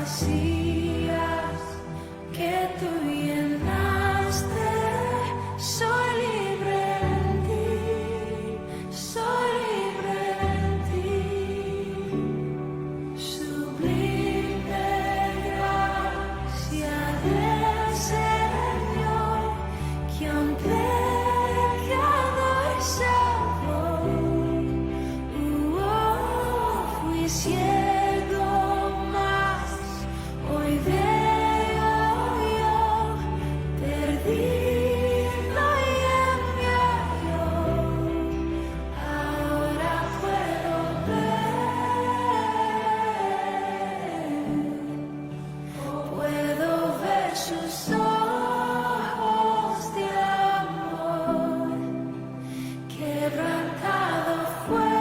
vacías que tú llenaste. Soy libre en ti, soy libre en ti. Sublime gracia del Señor, que a un pecador salvó. Fui ciego, mas hoy veo yo, perdido y en mi halló. Ahora puedo ver sus ojos de amor. Quebrantado fue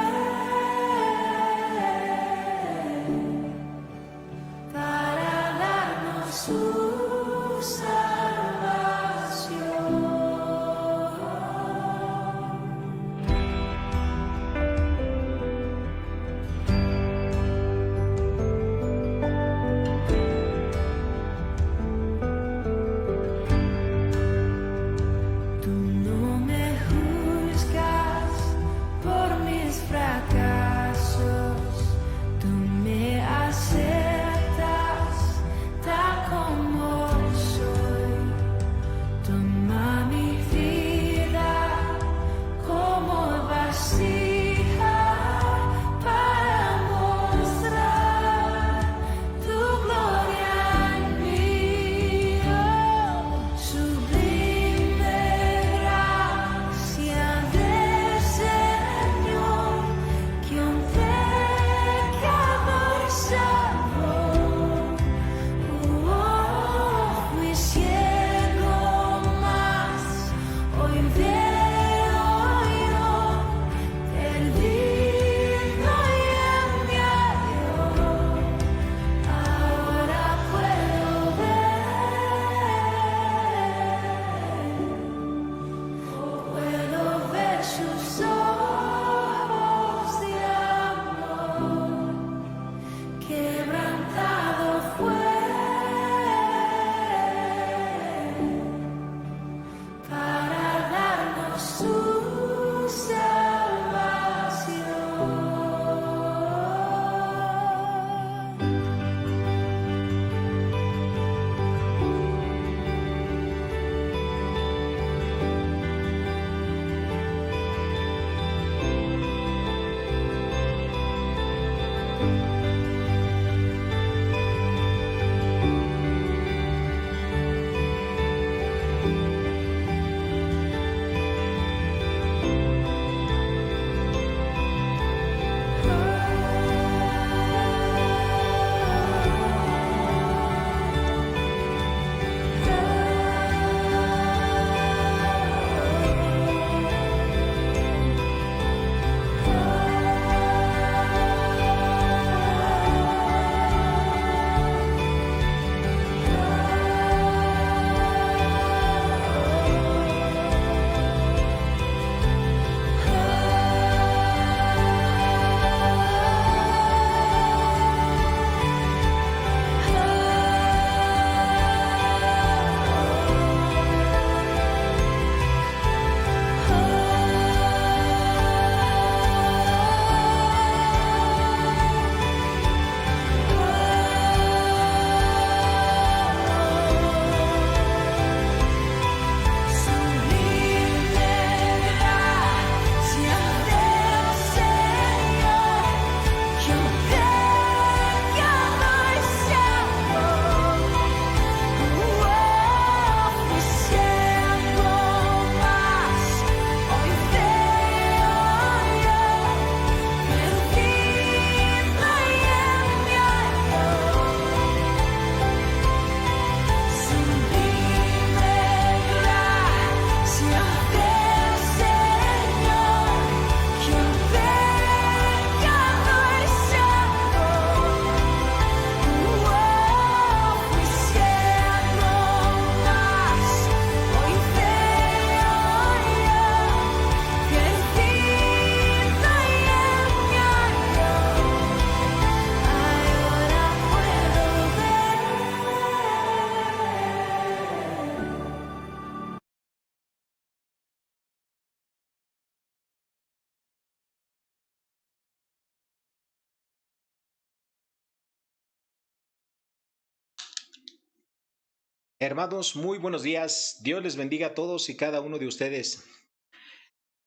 Hermanos, muy buenos días. Dios les bendiga a todos y cada uno de ustedes.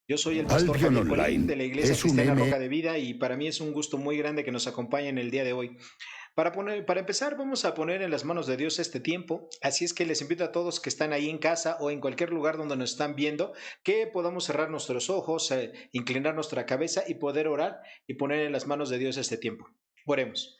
Yo soy el pastor Albion Javier Colín de Online la Iglesia es un Cristiana M. Roca de Vida y para mí es un gusto muy grande que nos acompañen el día de hoy. Para empezar, vamos a poner en las manos de Dios este tiempo. Así es que les invito a todos que están ahí en casa o en cualquier lugar donde nos están viendo, que podamos cerrar nuestros ojos, inclinar nuestra cabeza y poder orar y poner en las manos de Dios este tiempo. Oremos.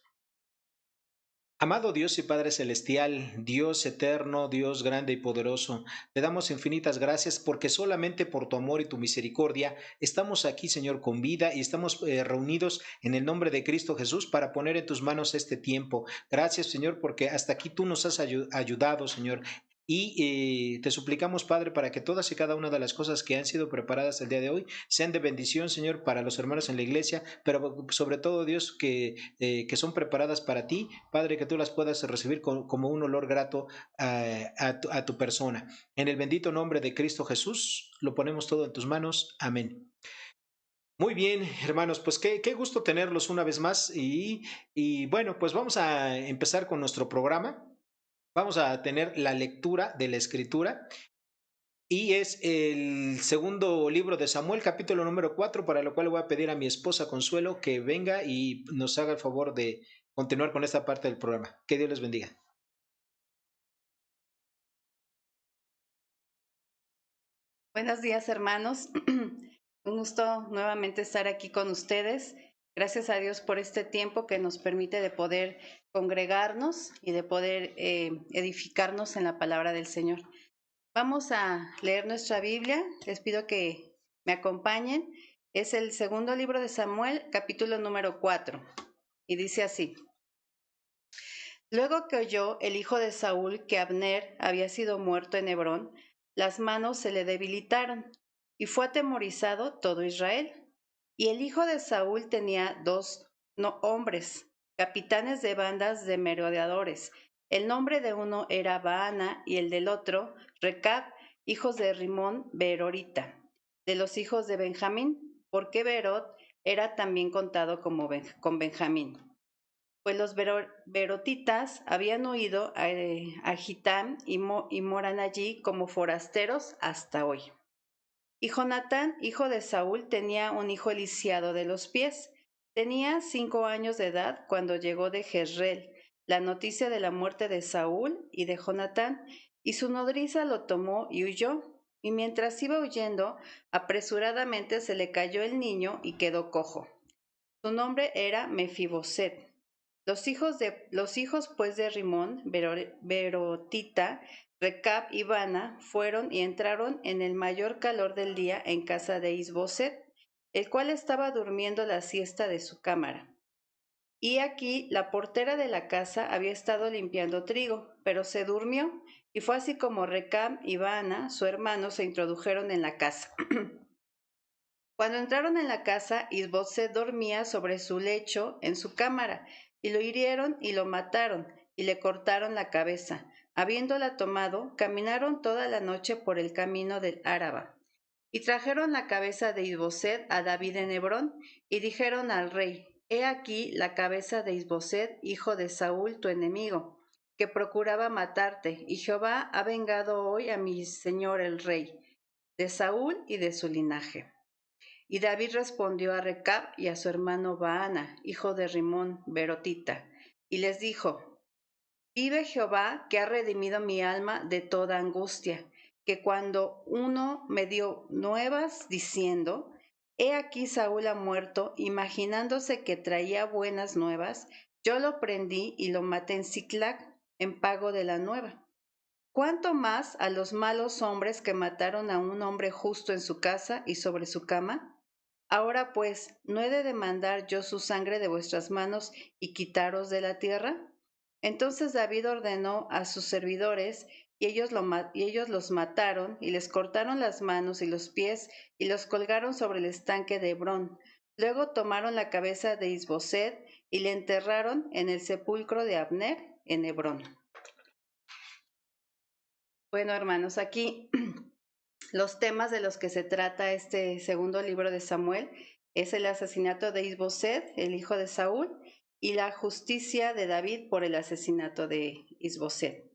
Amado Dios y Padre Celestial, Dios eterno, Dios grande y poderoso, te damos infinitas gracias porque solamente por tu amor y tu misericordia estamos aquí, Señor, con vida y estamos reunidos en el nombre de Cristo Jesús para poner en tus manos este tiempo. Gracias, Señor, porque hasta aquí tú nos has ayudado, Señor. Y te suplicamos, Padre, para que todas y cada una de las cosas que han sido preparadas el día de hoy sean de bendición, Señor, para los hermanos en la iglesia, pero sobre todo, Dios, que son preparadas para ti, Padre, que tú las puedas recibir como un olor grato a tu persona. En el bendito nombre de Cristo Jesús, lo ponemos todo en tus manos. Amén. Muy bien, hermanos, pues qué gusto tenerlos una vez más y bueno, pues vamos a empezar con nuestro programa. Vamos a tener la lectura de la escritura y es el segundo libro de Samuel, capítulo número 4, para lo cual le voy a pedir a mi esposa Consuelo que venga y nos haga el favor de continuar con esta parte del programa. Que Dios les bendiga. Buenos días, hermanos. Un gusto nuevamente estar aquí con ustedes. Gracias a Dios por este tiempo que nos permite de poder congregarnos y de poder edificarnos en la palabra del Señor. Vamos a leer nuestra Biblia. Les pido que me acompañen. Es el segundo libro de Samuel, capítulo número 4. Y dice así. Luego que oyó el hijo de Saúl que Abner había sido muerto en Hebrón, las manos se le debilitaron, y fue atemorizado todo Israel. Y el hijo de Saúl tenía dos hombres, capitanes de bandas de merodeadores. El nombre de uno era Baana y el del otro, Recab, hijos de Rimón Beerorita, de los hijos de Benjamín, porque Beerot era también contado como con Benjamín. Pues los berotitas habían huido a Gitán y moran allí como forasteros hasta hoy. Y Jonatán, hijo de Saúl, tenía un hijo lisiado de los pies. Tenía 5 años de edad cuando llegó de Jezreel la noticia de la muerte de Saúl y de Jonatán, y su nodriza lo tomó y huyó. Y mientras iba huyendo, apresuradamente se le cayó el niño y quedó cojo. Su nombre era Mefiboset. Los hijos pues de Rimón, Berotita, Recab y Bana fueron y entraron en el mayor calor del día en casa de Isboset, el cual estaba durmiendo la siesta de su cámara. Y aquí la portera de la casa había estado limpiando trigo, pero se durmió, y fue así como Recab y Bana, su hermano, se introdujeron en la casa. Cuando entraron en la casa, Isboset dormía sobre su lecho en su cámara, y lo hirieron y lo mataron, y le cortaron la cabeza. Habiéndola tomado, caminaron toda la noche por el camino del Áraba. Y trajeron la cabeza de Isboset a David en Hebrón, y dijeron al rey, He aquí la cabeza de Isboset, hijo de Saúl, tu enemigo, que procuraba matarte, y Jehová ha vengado hoy a mi señor el rey, de Saúl y de su linaje. Y David respondió a Recab y a su hermano Baana, hijo de Rimón, Berotita, y les dijo, Vive Jehová, que ha redimido mi alma de toda angustia, que cuando uno me dio nuevas diciendo, He aquí Saúl ha muerto, imaginándose que traía buenas nuevas, yo lo prendí y lo maté en Siclac, en pago de la nueva. ¿Cuánto más a los malos hombres que mataron a un hombre justo en su casa y sobre su cama? Ahora pues, ¿no he de demandar yo su sangre de vuestras manos y quitaros de la tierra? Entonces David ordenó a sus servidores, y ellos los mataron, y les cortaron las manos y los pies, y los colgaron sobre el estanque de Hebrón. Luego tomaron la cabeza de Isboset, y le enterraron en el sepulcro de Abner, en Hebrón. Bueno, hermanos, aquí los temas de los que se trata este segundo libro de Samuel es el asesinato de Isboset, el hijo de Saúl, y la justicia de David por el asesinato de Isboset.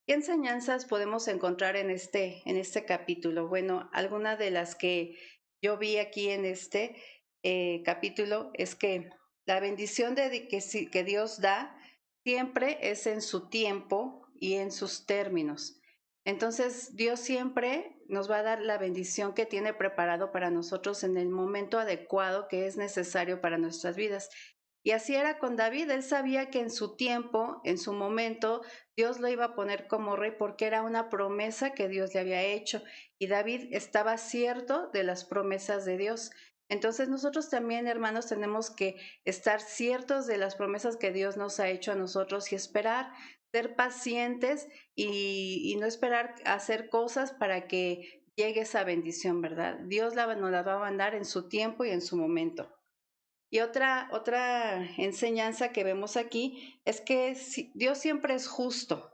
¿Qué enseñanzas podemos encontrar en este capítulo? Bueno, alguna de las que yo vi aquí en este capítulo es que la bendición que Dios da siempre es en su tiempo y en sus términos. Entonces, Dios siempre nos va a dar la bendición que tiene preparado para nosotros en el momento adecuado que es necesario para nuestras vidas. Y así era con David, él sabía que en su tiempo, en su momento, Dios lo iba a poner como rey porque era una promesa que Dios le había hecho y David estaba cierto de las promesas de Dios. Entonces nosotros también, hermanos, tenemos que estar ciertos de las promesas que Dios nos ha hecho a nosotros y esperar, ser pacientes y no esperar hacer cosas para que llegue esa bendición, ¿verdad? Dios nos la va a mandar en su tiempo y en su momento. Y otra enseñanza que vemos aquí es que Dios siempre es justo.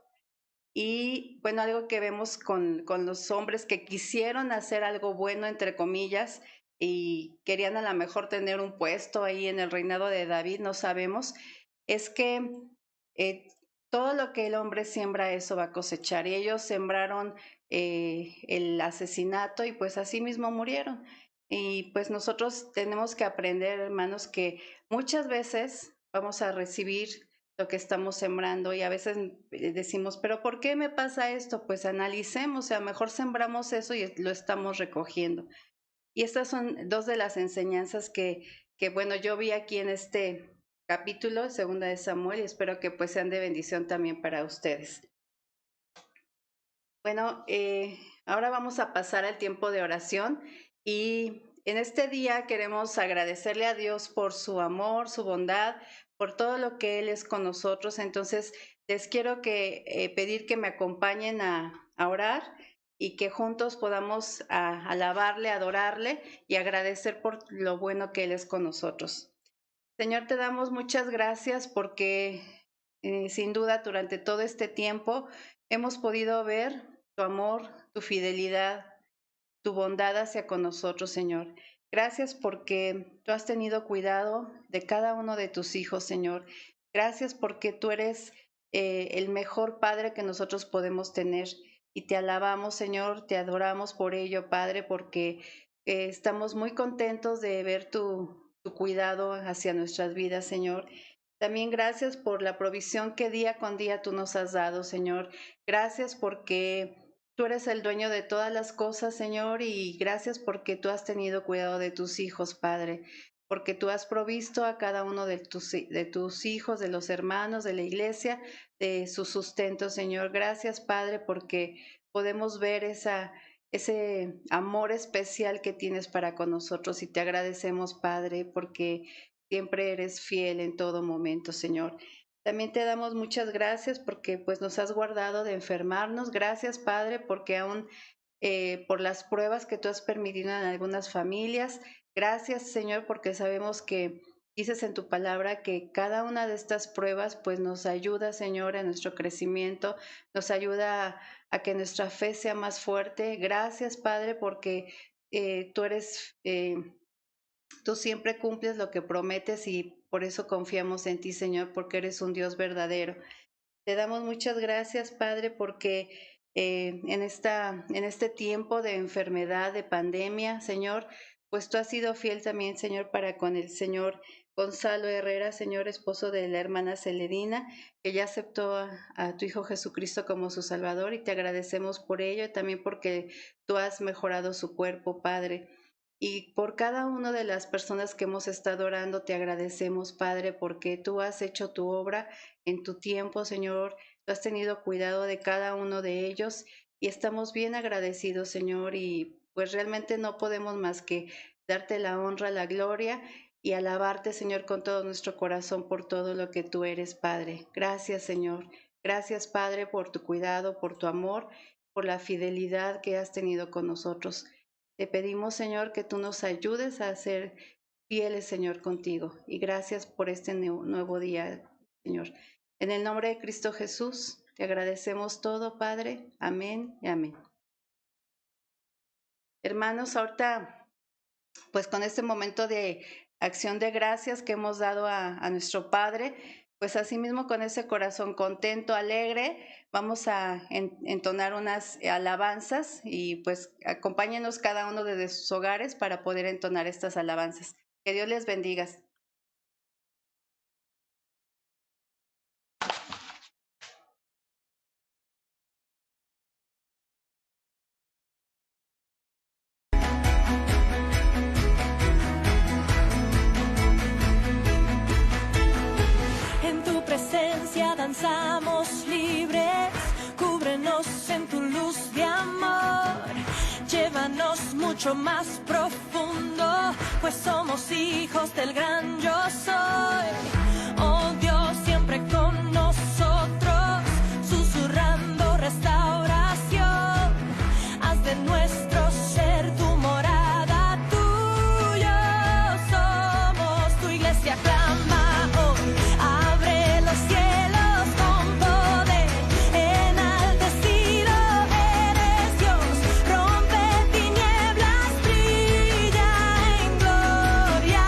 Y bueno, algo que vemos con los hombres que quisieron hacer algo bueno, entre comillas, y querían a lo mejor tener un puesto ahí en el reinado de David, no sabemos, es que eh, todo lo que el hombre siembra, eso va a cosechar. Y ellos sembraron el asesinato y pues así mismo murieron. Y pues nosotros tenemos que aprender, hermanos, que muchas veces vamos a recibir lo que estamos sembrando y a veces decimos, pero ¿por qué me pasa esto? Pues analicemos, o sea, mejor sembramos eso y lo estamos recogiendo. Y estas son dos de las enseñanzas que bueno, yo vi aquí en este capítulo, segunda de Samuel, y espero que pues sean de bendición también para ustedes. Bueno, ahora vamos a pasar al tiempo de oración y en este día queremos agradecerle a Dios por su amor, su bondad, por todo lo que Él es con nosotros. Entonces, les quiero pedir que me acompañen a orar y que juntos podamos alabarle, adorarle y agradecer por lo bueno que Él es con nosotros. Señor, te damos muchas gracias porque sin duda durante todo este tiempo hemos podido ver tu amor, tu fidelidad, tu bondad hacia con nosotros, Señor. Gracias porque tú has tenido cuidado de cada uno de tus hijos, Señor. Gracias porque tú eres el mejor Padre que nosotros podemos tener. Y te alabamos, Señor, te adoramos por ello, Padre, porque estamos muy contentos de ver tu cuidado hacia nuestras vidas, Señor. También gracias por la provisión que día con día tú nos has dado, Señor. Gracias porque tú eres el dueño de todas las cosas, Señor, y gracias porque tú has tenido cuidado de tus hijos, Padre, porque tú has provisto a cada uno de tus hijos, de los hermanos, de la iglesia, de su sustento, Señor. Gracias, Padre, porque podemos ver ese amor especial que tienes para con nosotros y te agradecemos, Padre, porque siempre eres fiel en todo momento, Señor. También te damos muchas gracias porque pues nos has guardado de enfermarnos. Gracias, Padre, porque aún por las pruebas que tú has permitido en algunas familias. Gracias, Señor, porque sabemos que dices en tu palabra que cada una de estas pruebas pues nos ayuda, Señor, a nuestro crecimiento, nos ayuda a que nuestra fe sea más fuerte. Gracias, Padre, porque tú eres tú siempre cumples lo que prometes y por eso confiamos en ti, Señor, porque eres un Dios verdadero. Te damos muchas gracias, Padre, porque en este tiempo de enfermedad, de pandemia, Señor, pues tú has sido fiel también, Señor, para con el Señor Gonzalo Herrera, Señor, esposo de la hermana Celedina, que ya aceptó a tu Hijo Jesucristo como su Salvador y te agradecemos por ello y también porque tú has mejorado su cuerpo, Padre. Y por cada una de las personas que hemos estado orando, te agradecemos, Padre, porque tú has hecho tu obra en tu tiempo, Señor. Tú has tenido cuidado de cada uno de ellos y estamos bien agradecidos, Señor, y pues realmente no podemos más que darte la honra, la gloria y alabarte, Señor, con todo nuestro corazón por todo lo que tú eres, Padre. Gracias, Señor. Gracias, Padre, por tu cuidado, por tu amor, por la fidelidad que has tenido con nosotros. Te pedimos, Señor, que tú nos ayudes a ser fieles, Señor, contigo. Y gracias por este nuevo día, Señor. En el nombre de Cristo Jesús, te agradecemos todo, Padre. Amén y amén. Hermanos, ahorita, pues con este momento de acción de gracias que hemos dado a nuestro Padre, Pues asimismo, con ese corazón contento, alegre, vamos a entonar unas alabanzas y pues acompáñenos cada uno desde sus hogares para poder entonar estas alabanzas. Que Dios les bendiga. En tu presencia danzamos libres, cúbrenos en tu luz de amor, llévanos mucho más profundo, pues somos hijos del gran yo soy. Oh Dios, siempre con nosotros, susurrando restauración, haz de nuestro ser tu morada, tuyo somos, tu iglesia clama. Abre los cielos con poder, enaltecido eres Dios, rompe tinieblas, brilla en gloria.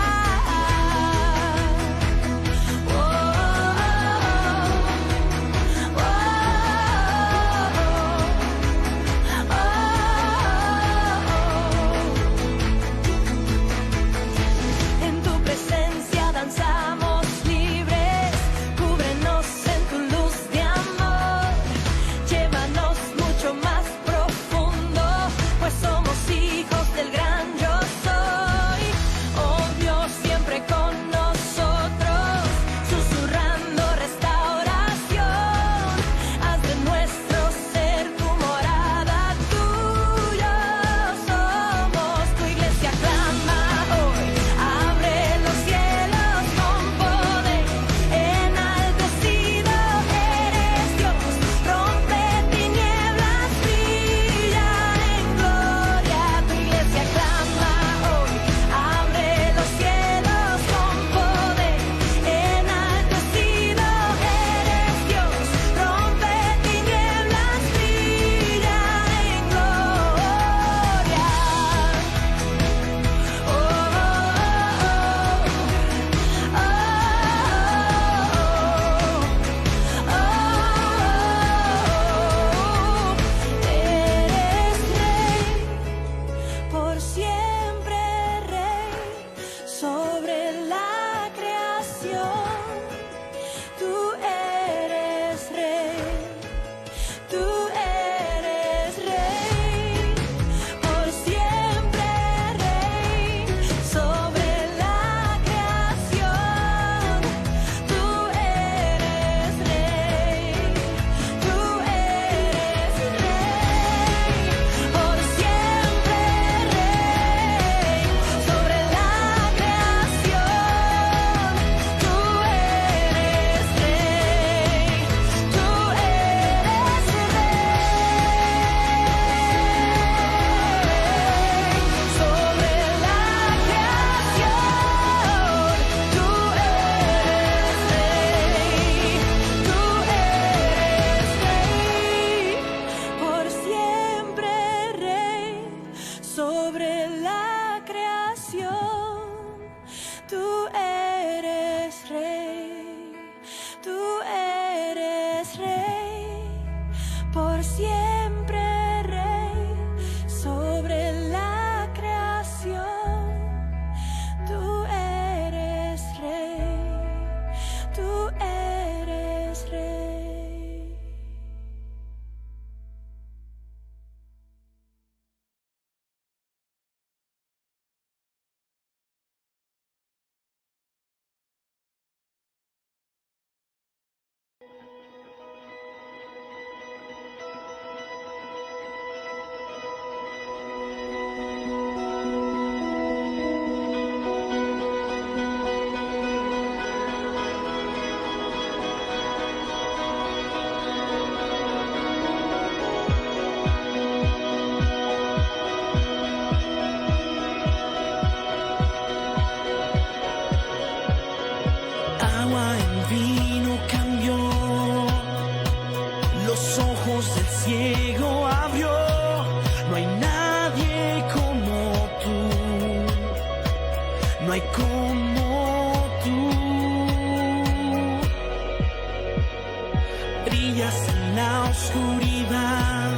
oscuridad,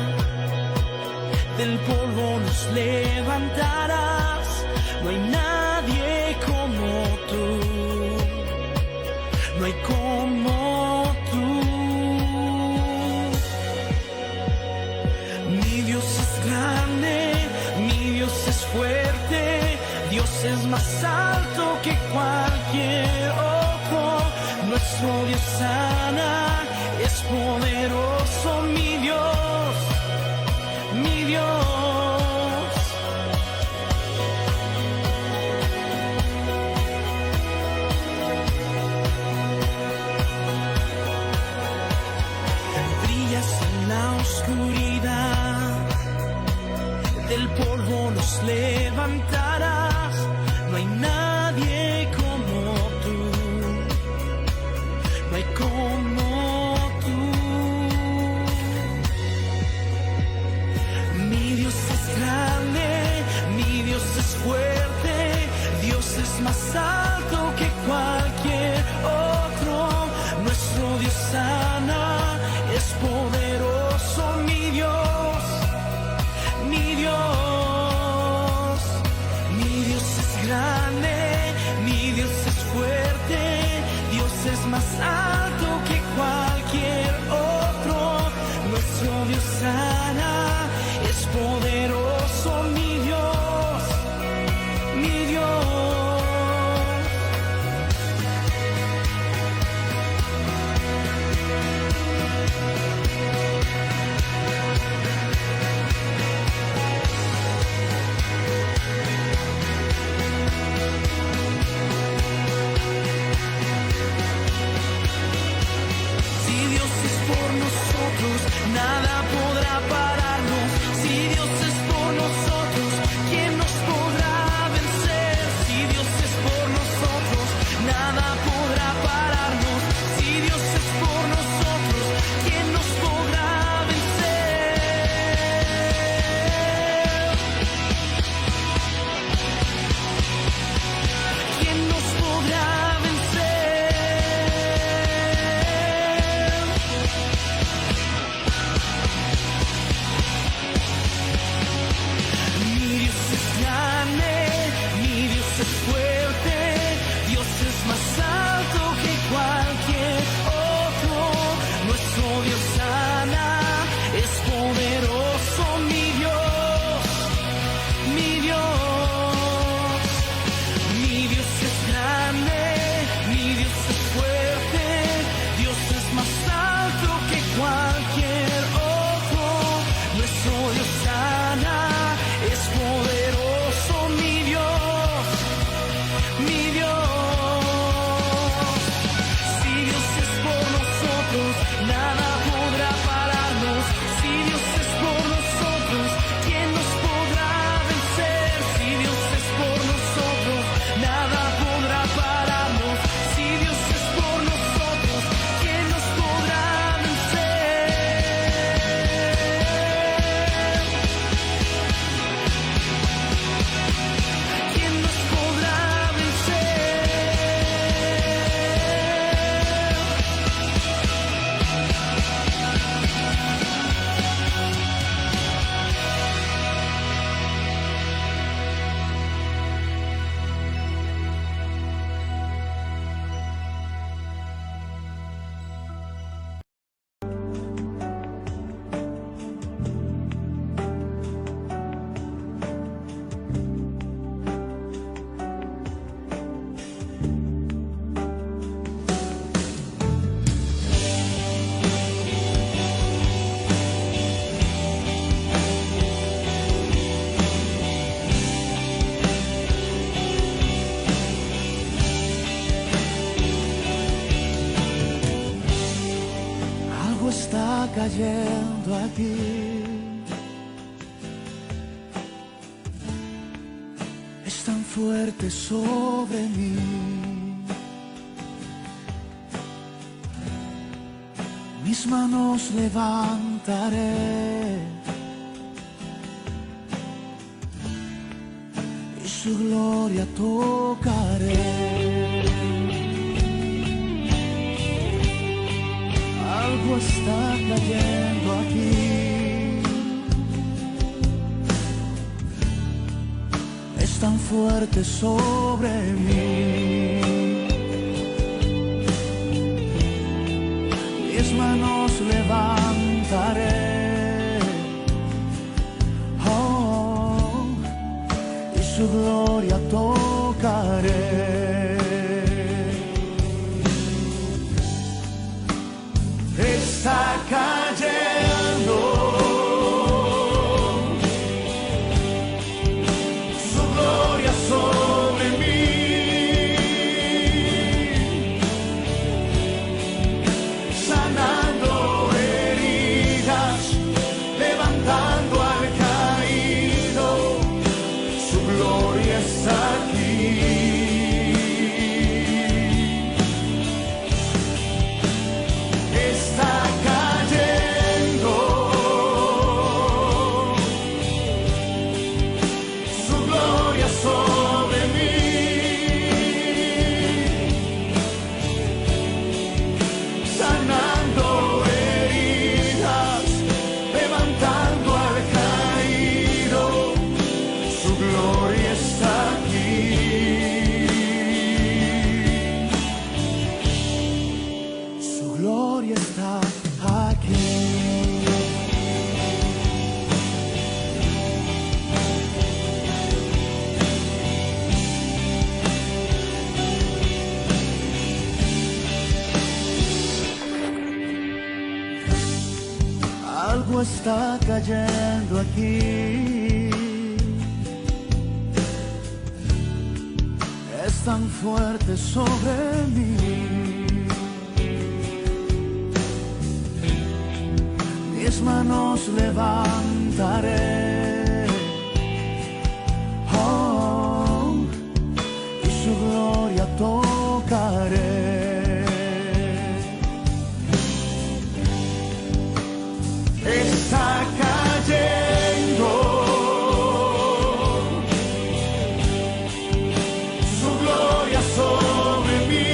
del polvo nos levantarás. No hay nadie como tú, no hay como tú. Mi Dios es grande, mi Dios es fuerte, Dios es más alto que cualquier otro. Nuestro Dios sana, es poderoso, mi Dios, mi Dios. Brillas en la oscuridad, del polvo nos levantarás. No hay nadie como tú, no hay como tú. Mi Dios es grande, mi Dios es fuerte, Dios es más alto que cualquier otro. Nuestro Dios sana, es poderoso, mi Dios, mi Dios. Mi Dios es grande, mi Dios es fuerte, Dios es más alto que cualquier otro. Nuestro Dios sana, es poderoso, mi Dios, mi Dios. Si Dios es por nosotros, nada podrá pararnos. Si Dios es por nosotros, ¿quién nos podrá vencer? Si Dios es por nosotros, nada podrá pararnos. Si Dios es por nosotros, ¿quién nos podrá vencer? ¿Quién nos podrá vencer? Mi Dios es grande, mi Dios es fuerte, Dios es más alto que cualquier otro. Nuestro Dios sana, es poderoso, mi Dios, mi Dios. Mi Dios es grande, mi Dios es fuerte, Dios es más alto que cualquier otro. Nuestro Dios sana, es poderoso, mi Dios, mi Dios. Si Dios es por nosotros, nada podrá pararnos. Si Dios es por nosotros, ¿quién nos podrá vencer? Si Dios es por nosotros, nada podrá pararnos. Si Dios es por nosotros, ¿quién nos podrá vencer? ¿Quién nos podrá vencer? Algo está cayendo aquí, es tan fuerte sobre mí. Mis manos levantaré y su gloria tocaré. Algo Algo está cayendo aquí. Es tan fuerte sobre mí. Mis manos levantaré, oh, y su gloria tocaré. Está cayendo su gloria sobre mí, sanando heridas, levantando al caído, su gloria está aquí. Está cayendo su gloria sobre mí, sanando heridas, levantando al caído, su gloria está aquí. Su gloria está aquí. Algo está cayendo aquí. Es tan fuerte sobre mí. Mis manos levantaré, oh, y su gloria tocaré. Está cayendo su gloria sobre mí,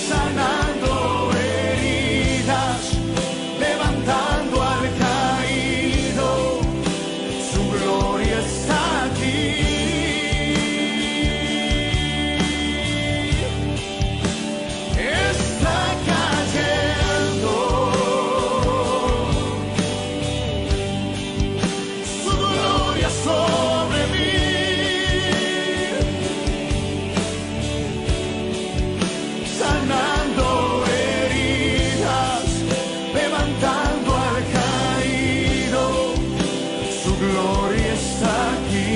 sanando heridas, levantando al caído, su gloria está aquí. Está cayendo su gloria sobre mí, sanando heridas, levantando al caído, su gloria está aquí.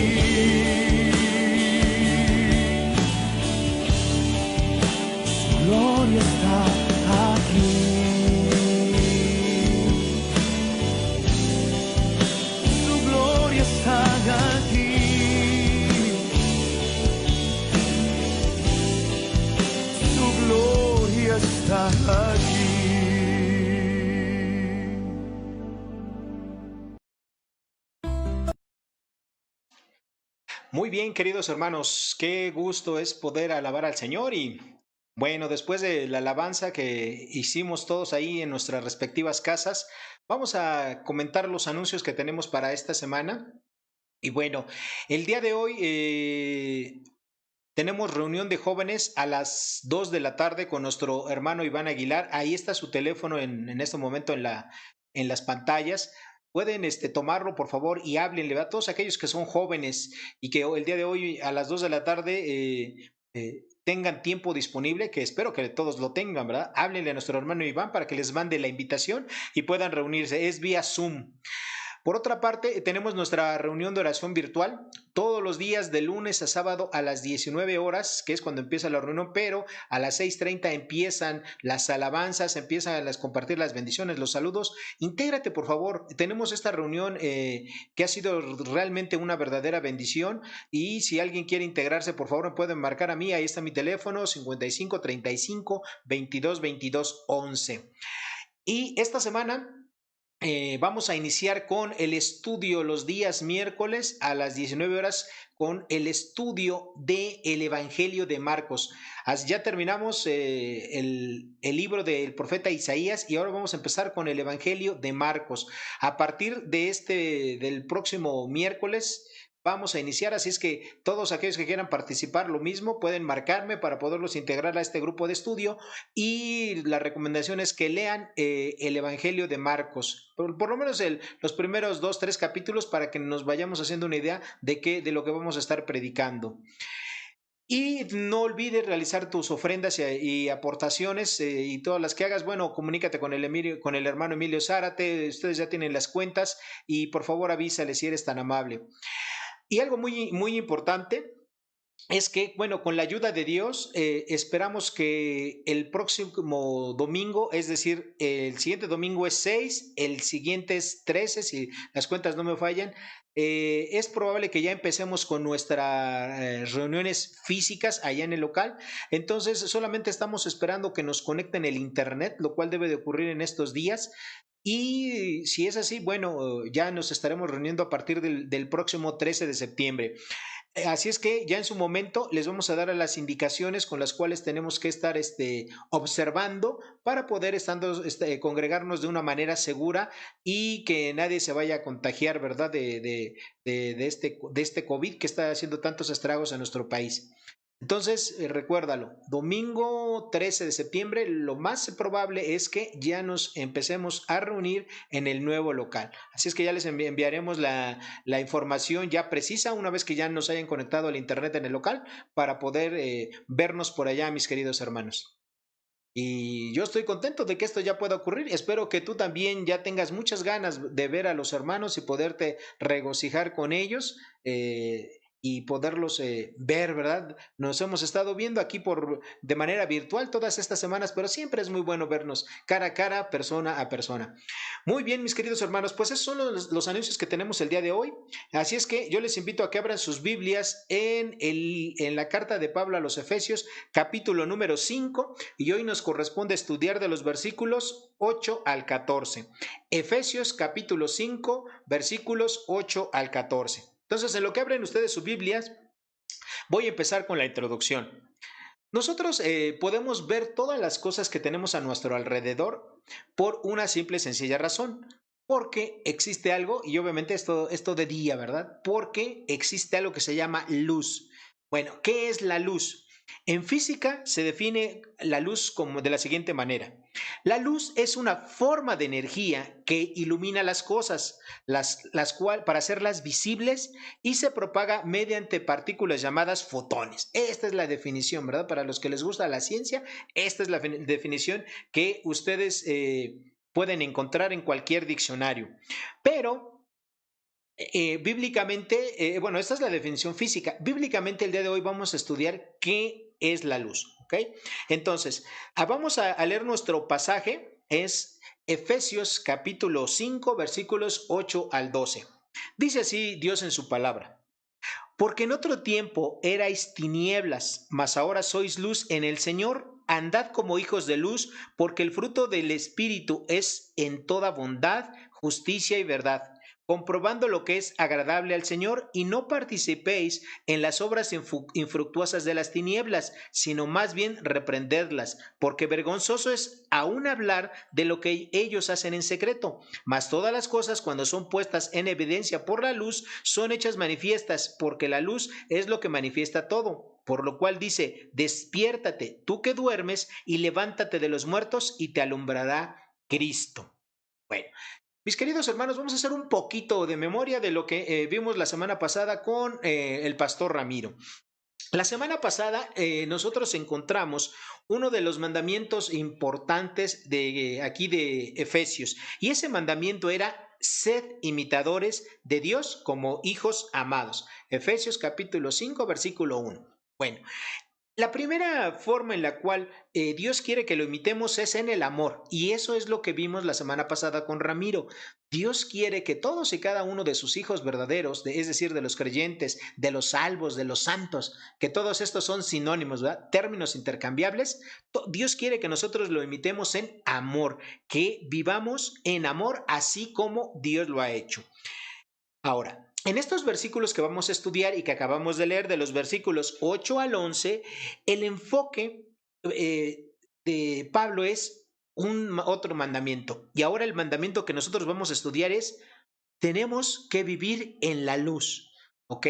Su gloria está aquí. Su gloria está aquí. Su gloria está aquí. Muy bien, queridos hermanos, qué gusto es poder alabar al Señor y bueno, después de la alabanza que hicimos todos ahí en nuestras respectivas casas, vamos a comentar los anuncios que tenemos para esta semana. Y bueno, el día de hoy tenemos reunión de jóvenes a las 2 de la tarde con nuestro hermano Iván Aguilar. Ahí está su teléfono en este momento en las pantallas. Pueden tomarlo, por favor, y háblenle a todos aquellos que son jóvenes y que el día de hoy a las 2 de la tarde tengan tiempo disponible, que espero que todos lo tengan, ¿verdad? Háblenle a nuestro hermano Iván para que les mande la invitación y puedan reunirse. Es vía Zoom. Por otra parte, tenemos nuestra reunión de oración virtual todos los días de lunes a sábado a las 19 horas, que es cuando empieza la reunión, pero a las 6:30 empiezan las alabanzas, empiezan a compartir las bendiciones, los saludos. Intégrate, por favor. Tenemos esta reunión que ha sido realmente una verdadera bendición y si alguien quiere integrarse, por favor, me pueden marcar a mí. Ahí está mi teléfono, 55 35 22 22 11. Y esta semana Vamos a iniciar con el estudio los días miércoles a las 19 horas con el estudio del Evangelio de Marcos. Ya terminamos el libro del profeta Isaías y ahora vamos a empezar con el Evangelio de Marcos. A partir del próximo miércoles vamos a iniciar, así es que todos aquellos que quieran participar lo mismo pueden marcarme para poderlos integrar a este grupo de estudio y la recomendación es que lean el Evangelio de Marcos, por lo menos los primeros 2, 3 capítulos para que nos vayamos haciendo una idea de lo que vamos a estar predicando. Y no olvides realizar tus ofrendas y aportaciones y todas las que hagas. Bueno, comunícate con el hermano Emilio Zárate, ustedes ya tienen las cuentas y por favor avísale si eres tan amable. Y algo muy, muy importante es que, bueno, con la ayuda de Dios, esperamos que el próximo domingo, es decir, el siguiente domingo es 6, el siguiente es 13, si las cuentas no me fallan, es probable que ya empecemos con nuestras reuniones físicas allá en el local. Entonces, solamente estamos esperando que nos conecten el internet, lo cual debe de ocurrir en estos días. Y si es así, bueno, ya nos estaremos reuniendo a partir del próximo 13 de septiembre. Así es que ya en su momento les vamos a dar las indicaciones con las cuales tenemos que estar observando para poder congregarnos de una manera segura y que nadie se vaya a contagiar, ¿verdad? De este COVID que está haciendo tantos estragos en nuestro país. Entonces, recuérdalo, domingo 13 de septiembre, lo más probable es que ya nos empecemos a reunir en el nuevo local. Así es que ya les enviaremos la información ya precisa una vez que ya nos hayan conectado al internet en el local para poder vernos por allá, mis queridos hermanos. Y yo estoy contento de que esto ya pueda ocurrir. Espero que tú también ya tengas muchas ganas de ver a los hermanos y poderte regocijar con ellos. Y poderlos ver, ¿verdad? Nos hemos estado viendo aquí de manera virtual todas estas semanas, pero siempre es muy bueno vernos cara a cara, persona a persona. Muy bien, mis queridos hermanos, pues esos son los anuncios que tenemos el día de hoy. Así es que yo les invito a que abran sus Biblias en la carta de Pablo a los Efesios, capítulo número 5, y hoy nos corresponde estudiar de los versículos 8 al 14. Efesios capítulo 5, versículos 8 al 14. Entonces, en lo que abren ustedes sus Biblias, voy a empezar con la introducción. Nosotros podemos ver todas las cosas que tenemos a nuestro alrededor por una simple y sencilla razón. Porque existe algo, y obviamente esto de día, ¿verdad? Porque existe algo que se llama luz. Bueno, ¿qué es la luz? En física se define la luz como de la siguiente manera. La luz es una forma de energía que ilumina las cosas, para hacerlas visibles y se propaga mediante partículas llamadas fotones. Esta es la definición, ¿verdad? Para los que les gusta la ciencia, esta es la definición que ustedes pueden encontrar en cualquier diccionario. Pero bíblicamente, bueno, esta es la definición física. Bíblicamente el día de hoy vamos a estudiar qué es la luz, ¿ok? Entonces, vamos a leer nuestro pasaje, es Efesios capítulo 5, versículos 8 al 12. Dice así Dios en su palabra. Porque en otro tiempo erais tinieblas, mas ahora sois luz en el Señor. Andad como hijos de luz, porque el fruto del Espíritu es en toda bondad, justicia y verdad, comprobando lo que es agradable al Señor, y no participéis en las obras infructuosas de las tinieblas, sino más bien reprendedlas, porque vergonzoso es aún hablar de lo que ellos hacen en secreto. Mas todas las cosas, cuando son puestas en evidencia por la luz, son hechas manifiestas, porque la luz es lo que manifiesta todo. Por lo cual dice, despiértate, tú que duermes, y levántate de los muertos, y te alumbrará Cristo. Bueno, mis queridos hermanos, vamos a hacer un poquito de memoria de lo que vimos la semana pasada con el pastor Ramiro. La semana pasada nosotros encontramos uno de los mandamientos importantes de aquí de Efesios, y ese mandamiento era: sed imitadores de Dios como hijos amados. Efesios capítulo 5, versículo 1. Bueno, La primera forma en la cual Dios quiere que lo imitemos es en el amor, y eso es lo que vimos la semana pasada con Ramiro. Dios quiere que todos y cada uno de sus hijos verdaderos, es decir, de los creyentes, de los salvos, de los santos, que todos estos son sinónimos, ¿verdad? Términos intercambiables. Dios quiere que nosotros lo imitemos en amor, que vivamos en amor así como Dios lo ha hecho. Ahora, en estos versículos que vamos a estudiar y que acabamos de leer, de los versículos 8 al 11, el enfoque de Pablo es otro mandamiento. Y ahora el mandamiento que nosotros vamos a estudiar es, tenemos que vivir en la luz, ¿ok?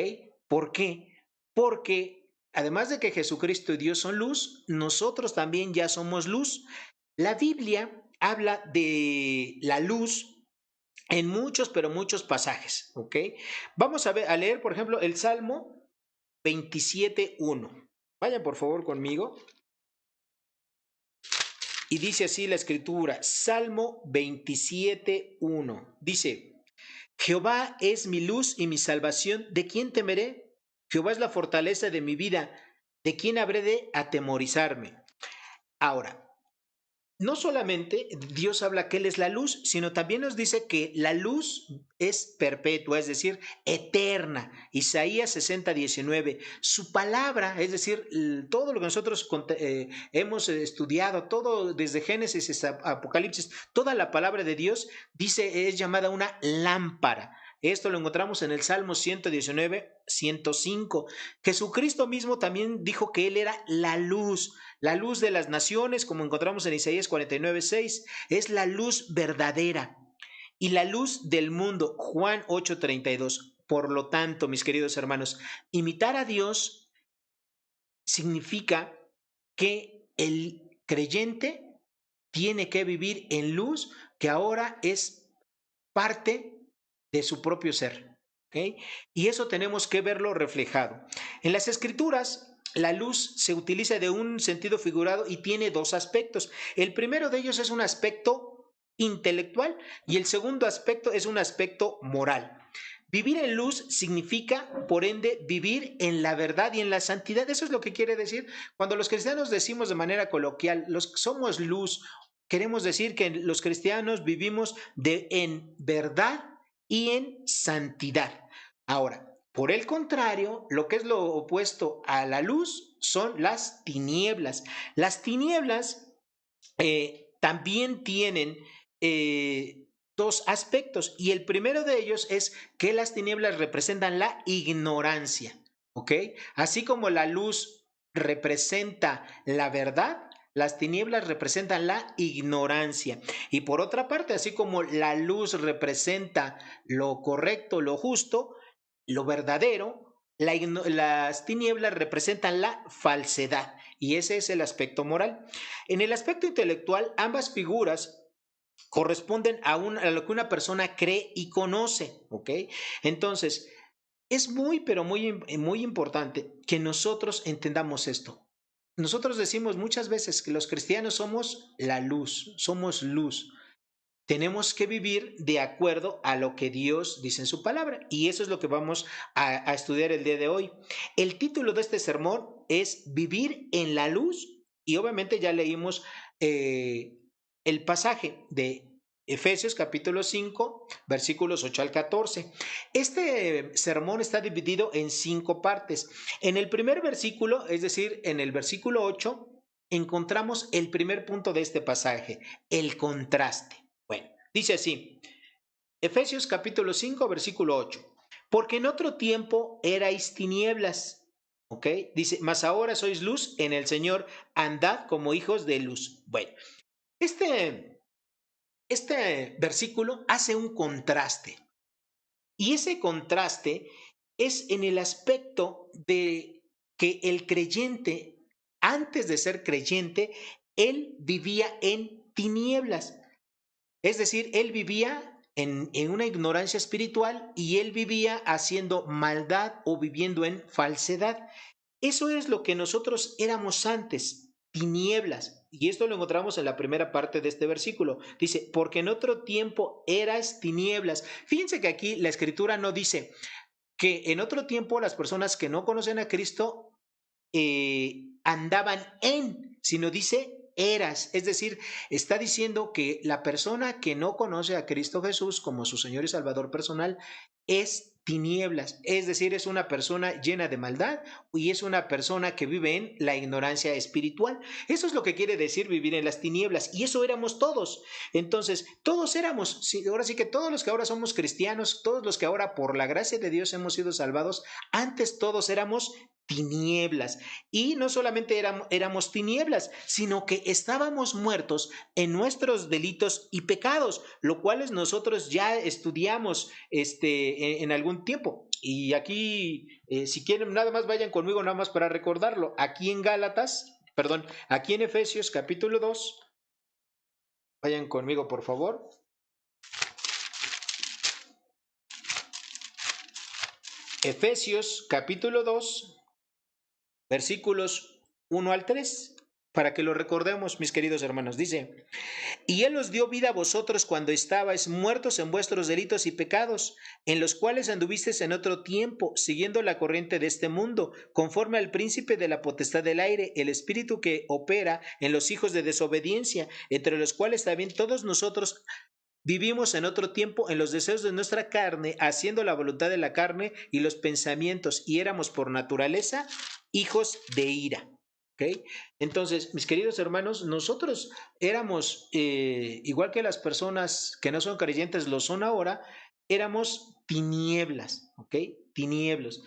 ¿Por qué? Porque además de que Jesucristo y Dios son luz, nosotros también ya somos luz. La Biblia habla de la luz en muchos, pero muchos pasajes, ¿ok? Vamos a leer, por ejemplo, el Salmo 27:1. Vayan por favor conmigo. Y dice así la escritura, Salmo 27:1. Dice, Jehová es mi luz y mi salvación, ¿de quién temeré? Jehová es la fortaleza de mi vida, ¿de quién habré de atemorizarme? Ahora, no solamente Dios habla que Él es la luz, sino también nos dice que la luz es perpetua, es decir, eterna. Isaías 60:19. Su palabra, es decir, todo lo que nosotros hemos estudiado, todo desde Génesis hasta Apocalipsis, toda la palabra de Dios dice, es llamada una lámpara. Esto lo encontramos en el Salmo 119, 105. Jesucristo mismo también dijo que Él era la luz de las naciones, como encontramos en Isaías 49:6. Es la luz verdadera y la luz del mundo, Juan 8:32. Por lo tanto, mis queridos hermanos, imitar a Dios significa que el creyente tiene que vivir en luz que ahora es parte de su propio ser, ¿ok? Y eso tenemos que verlo reflejado. En las Escrituras, la luz se utiliza de un sentido figurado y tiene dos aspectos. El primero de ellos es un aspecto intelectual y el segundo aspecto es un aspecto moral. Vivir en luz significa, por ende, vivir en la verdad y en la santidad. Eso es lo que quiere decir cuando los cristianos decimos de manera coloquial, somos luz. Queremos decir que los cristianos vivimos en verdad y en santidad. Ahora, por el contrario, lo que es lo opuesto a la luz son las tinieblas. Las tinieblas también tienen dos aspectos y el primero de ellos es que las tinieblas representan la ignorancia, ¿ok? Así como la luz representa la verdad, las tinieblas representan la ignorancia. Y por otra parte, así como la luz representa lo correcto, lo justo, lo verdadero, las tinieblas representan la falsedad. Y ese es el aspecto moral. En el aspecto intelectual, ambas figuras corresponden a lo que una persona cree y conoce, ¿ok? Entonces, es muy, pero muy importante que nosotros entendamos esto. Nosotros decimos muchas veces que los cristianos somos la luz, somos luz. Tenemos que vivir de acuerdo a lo que Dios dice en su palabra. Y eso es lo que vamos a estudiar el día de hoy. El título de este sermón es Vivir en la luz. Y obviamente ya leímos el pasaje de Efesios capítulo 5, versículos 8 al 14. Este sermón está dividido en 5 partes. En el primer versículo, es decir, en el versículo 8, encontramos el primer punto de este pasaje, el contraste. Bueno, dice así, Efesios capítulo 5, versículo 8. Porque en otro tiempo erais tinieblas, ¿ok? Dice, mas ahora sois luz en el Señor, andad como hijos de luz. Bueno, este versículo hace un contraste. Y ese contraste es en el aspecto de que el creyente, antes de ser creyente, él vivía en tinieblas. Es decir, él vivía en una ignorancia espiritual y él vivía haciendo maldad o viviendo en falsedad. Eso es lo que nosotros éramos antes, tinieblas. Y esto lo encontramos en la primera parte de este versículo. Dice, porque en otro tiempo eras tinieblas. Fíjense que aquí la escritura no dice que en otro tiempo las personas que no conocen a Cristo andaban en, sino dice eras. Es decir, está diciendo que la persona que no conoce a Cristo Jesús como su Señor y Salvador personal es tinieblas, es decir, es una persona llena de maldad y es una persona que vive en la ignorancia espiritual. Eso es lo que quiere decir vivir en las tinieblas, y eso éramos todos. Entonces, todos éramos, sí, ahora sí que todos los que ahora somos cristianos, todos los que ahora por la gracia de Dios hemos sido salvados, antes todos éramos tinieblas. Y no solamente éramos tinieblas, sino que estábamos muertos en nuestros delitos y pecados, lo cuales nosotros ya estudiamos en algún tiempo. Y aquí, si quieren, nada más vayan conmigo, nada más para recordarlo. Aquí en aquí en Efesios capítulo 2, vayan conmigo, por favor. Efesios capítulo 2, versículos 1 al 3, para que lo recordemos, mis queridos hermanos. Dice: y Él os dio vida a vosotros cuando estabais muertos en vuestros delitos y pecados, en los cuales anduvisteis en otro tiempo, siguiendo la corriente de este mundo, conforme al príncipe de la potestad del aire, el espíritu que opera en los hijos de desobediencia, entre los cuales también todos nosotros vivimos en otro tiempo en los deseos de nuestra carne, haciendo la voluntad de la carne y los pensamientos, y éramos por naturaleza hijos de ira. ¿Okay? Entonces, mis queridos hermanos, nosotros éramos, igual que las personas que no son creyentes lo son ahora, éramos tinieblas, ¿ok? Tinieblos.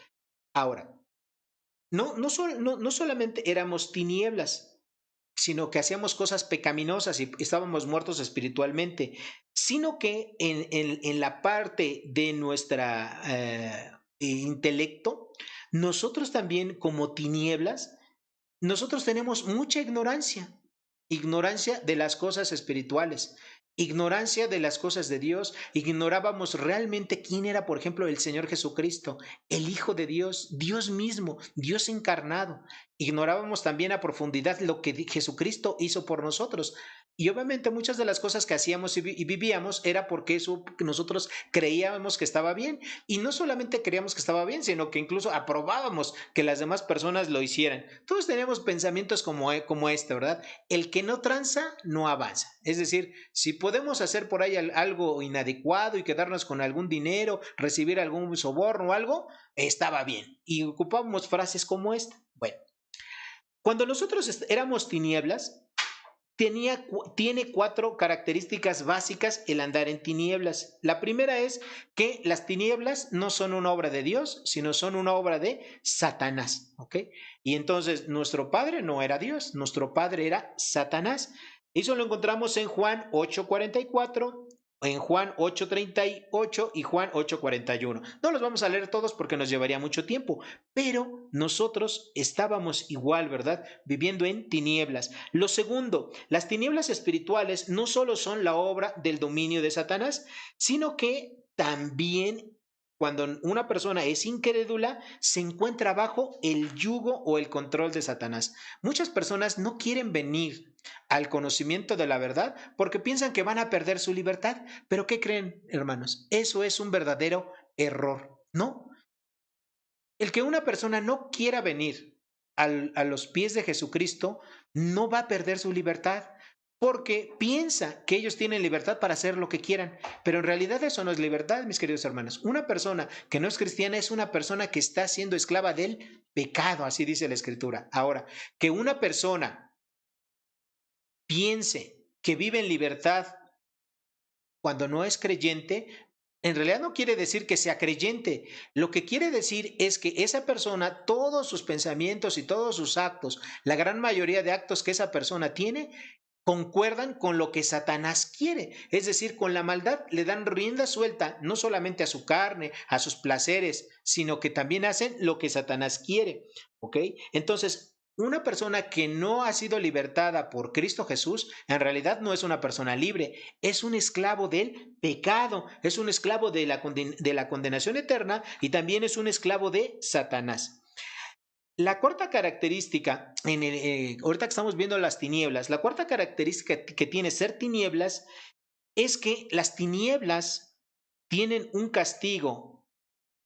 Ahora, no solamente éramos tinieblas, sino que hacíamos cosas pecaminosas y estábamos muertos espiritualmente, sino que en la parte de nuestra intelecto, nosotros también como tinieblas, nosotros tenemos mucha ignorancia de las cosas espirituales, ignorancia de las cosas de Dios. Ignorábamos realmente quién era, por ejemplo, el Señor Jesucristo, el Hijo de Dios, Dios mismo, Dios encarnado. Ignorábamos también a profundidad lo que Jesucristo hizo por nosotros. Y obviamente muchas de las cosas que hacíamos y vivíamos era porque eso nosotros creíamos que estaba bien. Y no solamente creíamos que estaba bien, sino que incluso aprobábamos que las demás personas lo hicieran. Todos teníamos pensamientos como este, ¿verdad? El que no tranza, no avanza. Es decir, si podemos hacer por ahí algo inadecuado y quedarnos con algún dinero, recibir algún soborno o algo, estaba bien. Y ocupábamos frases como esta. Bueno, cuando nosotros éramos tinieblas, tiene 4 características básicas el andar en tinieblas. La primera es que las tinieblas no son una obra de Dios, sino son una obra de Satanás, ¿ok? Y entonces nuestro padre no era Dios, nuestro padre era Satanás. Eso lo encontramos en Juan 8:44, en Juan 8:38 y Juan 8:41. No los vamos a leer todos porque nos llevaría mucho tiempo, pero nosotros estábamos igual, ¿verdad? Viviendo en tinieblas. Lo segundo, las tinieblas espirituales no solo son la obra del dominio de Satanás, sino que también cuando una persona es incrédula, se encuentra bajo el yugo o el control de Satanás. Muchas personas no quieren venir al conocimiento de la verdad porque piensan que van a perder su libertad. Pero ¿qué creen, hermanos? Eso es un verdadero error, ¿no? El que una persona no quiera venir a los pies de Jesucristo no va a perder su libertad, porque piensa que ellos tienen libertad para hacer lo que quieran, pero en realidad eso no es libertad, mis queridos hermanos. Una persona que no es cristiana es una persona que está siendo esclava del pecado, así dice la Escritura. Ahora, que una persona piense que vive en libertad cuando no es creyente, en realidad no quiere decir que sea creyente. Lo que quiere decir es que esa persona, todos sus pensamientos y todos sus actos, la gran mayoría de actos que esa persona tiene, concuerdan con lo que Satanás quiere, es decir, con la maldad. Le dan rienda suelta no solamente a su carne, a sus placeres, sino que también hacen lo que Satanás quiere, ¿ok? Entonces, una persona que no ha sido libertada por Cristo Jesús, en realidad no es una persona libre, es un esclavo del pecado, es un esclavo de la condenación eterna y también es un esclavo de Satanás. La cuarta característica, ahorita que estamos viendo las tinieblas, la cuarta característica que tiene ser tinieblas es que las tinieblas tienen un castigo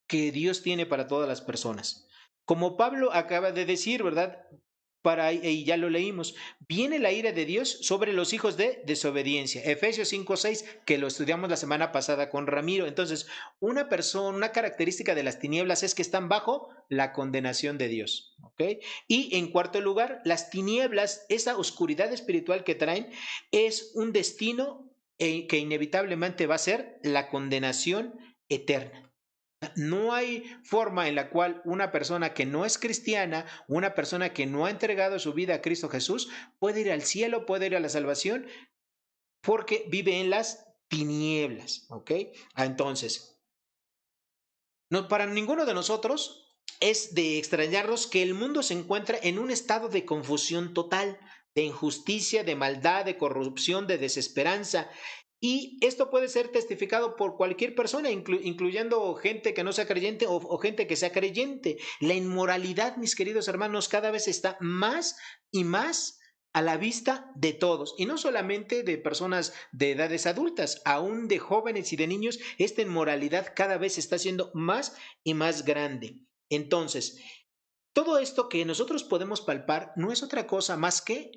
que Dios tiene para todas las personas. Como Pablo acaba de decir, ¿verdad? y ya lo leímos, viene la ira de Dios sobre los hijos de desobediencia. Efesios 5:6, que lo estudiamos la semana pasada con Ramiro. Entonces, una característica de las tinieblas es que están bajo la condenación de Dios. ¿Ok? Y en cuarto lugar, las tinieblas, esa oscuridad espiritual que traen, es un destino que inevitablemente va a ser la condenación eterna. No hay forma en la cual una persona que no es cristiana, una persona que no ha entregado su vida a Cristo Jesús, puede ir al cielo, puede ir a la salvación, porque vive en las tinieblas. ¿Ok? Entonces, no, para ninguno de nosotros es de extrañarnos que el mundo se encuentra en un estado de confusión total, de injusticia, de maldad, de corrupción, de desesperanza. Y esto puede ser testificado por cualquier persona, incluyendo gente que no sea creyente o gente que sea creyente. La inmoralidad, mis queridos hermanos, cada vez está más y más a la vista de todos. Y no solamente de personas de edades adultas, aún de jóvenes y de niños, esta inmoralidad cada vez está siendo más y más grande. Entonces, todo esto que nosotros podemos palpar no es otra cosa más que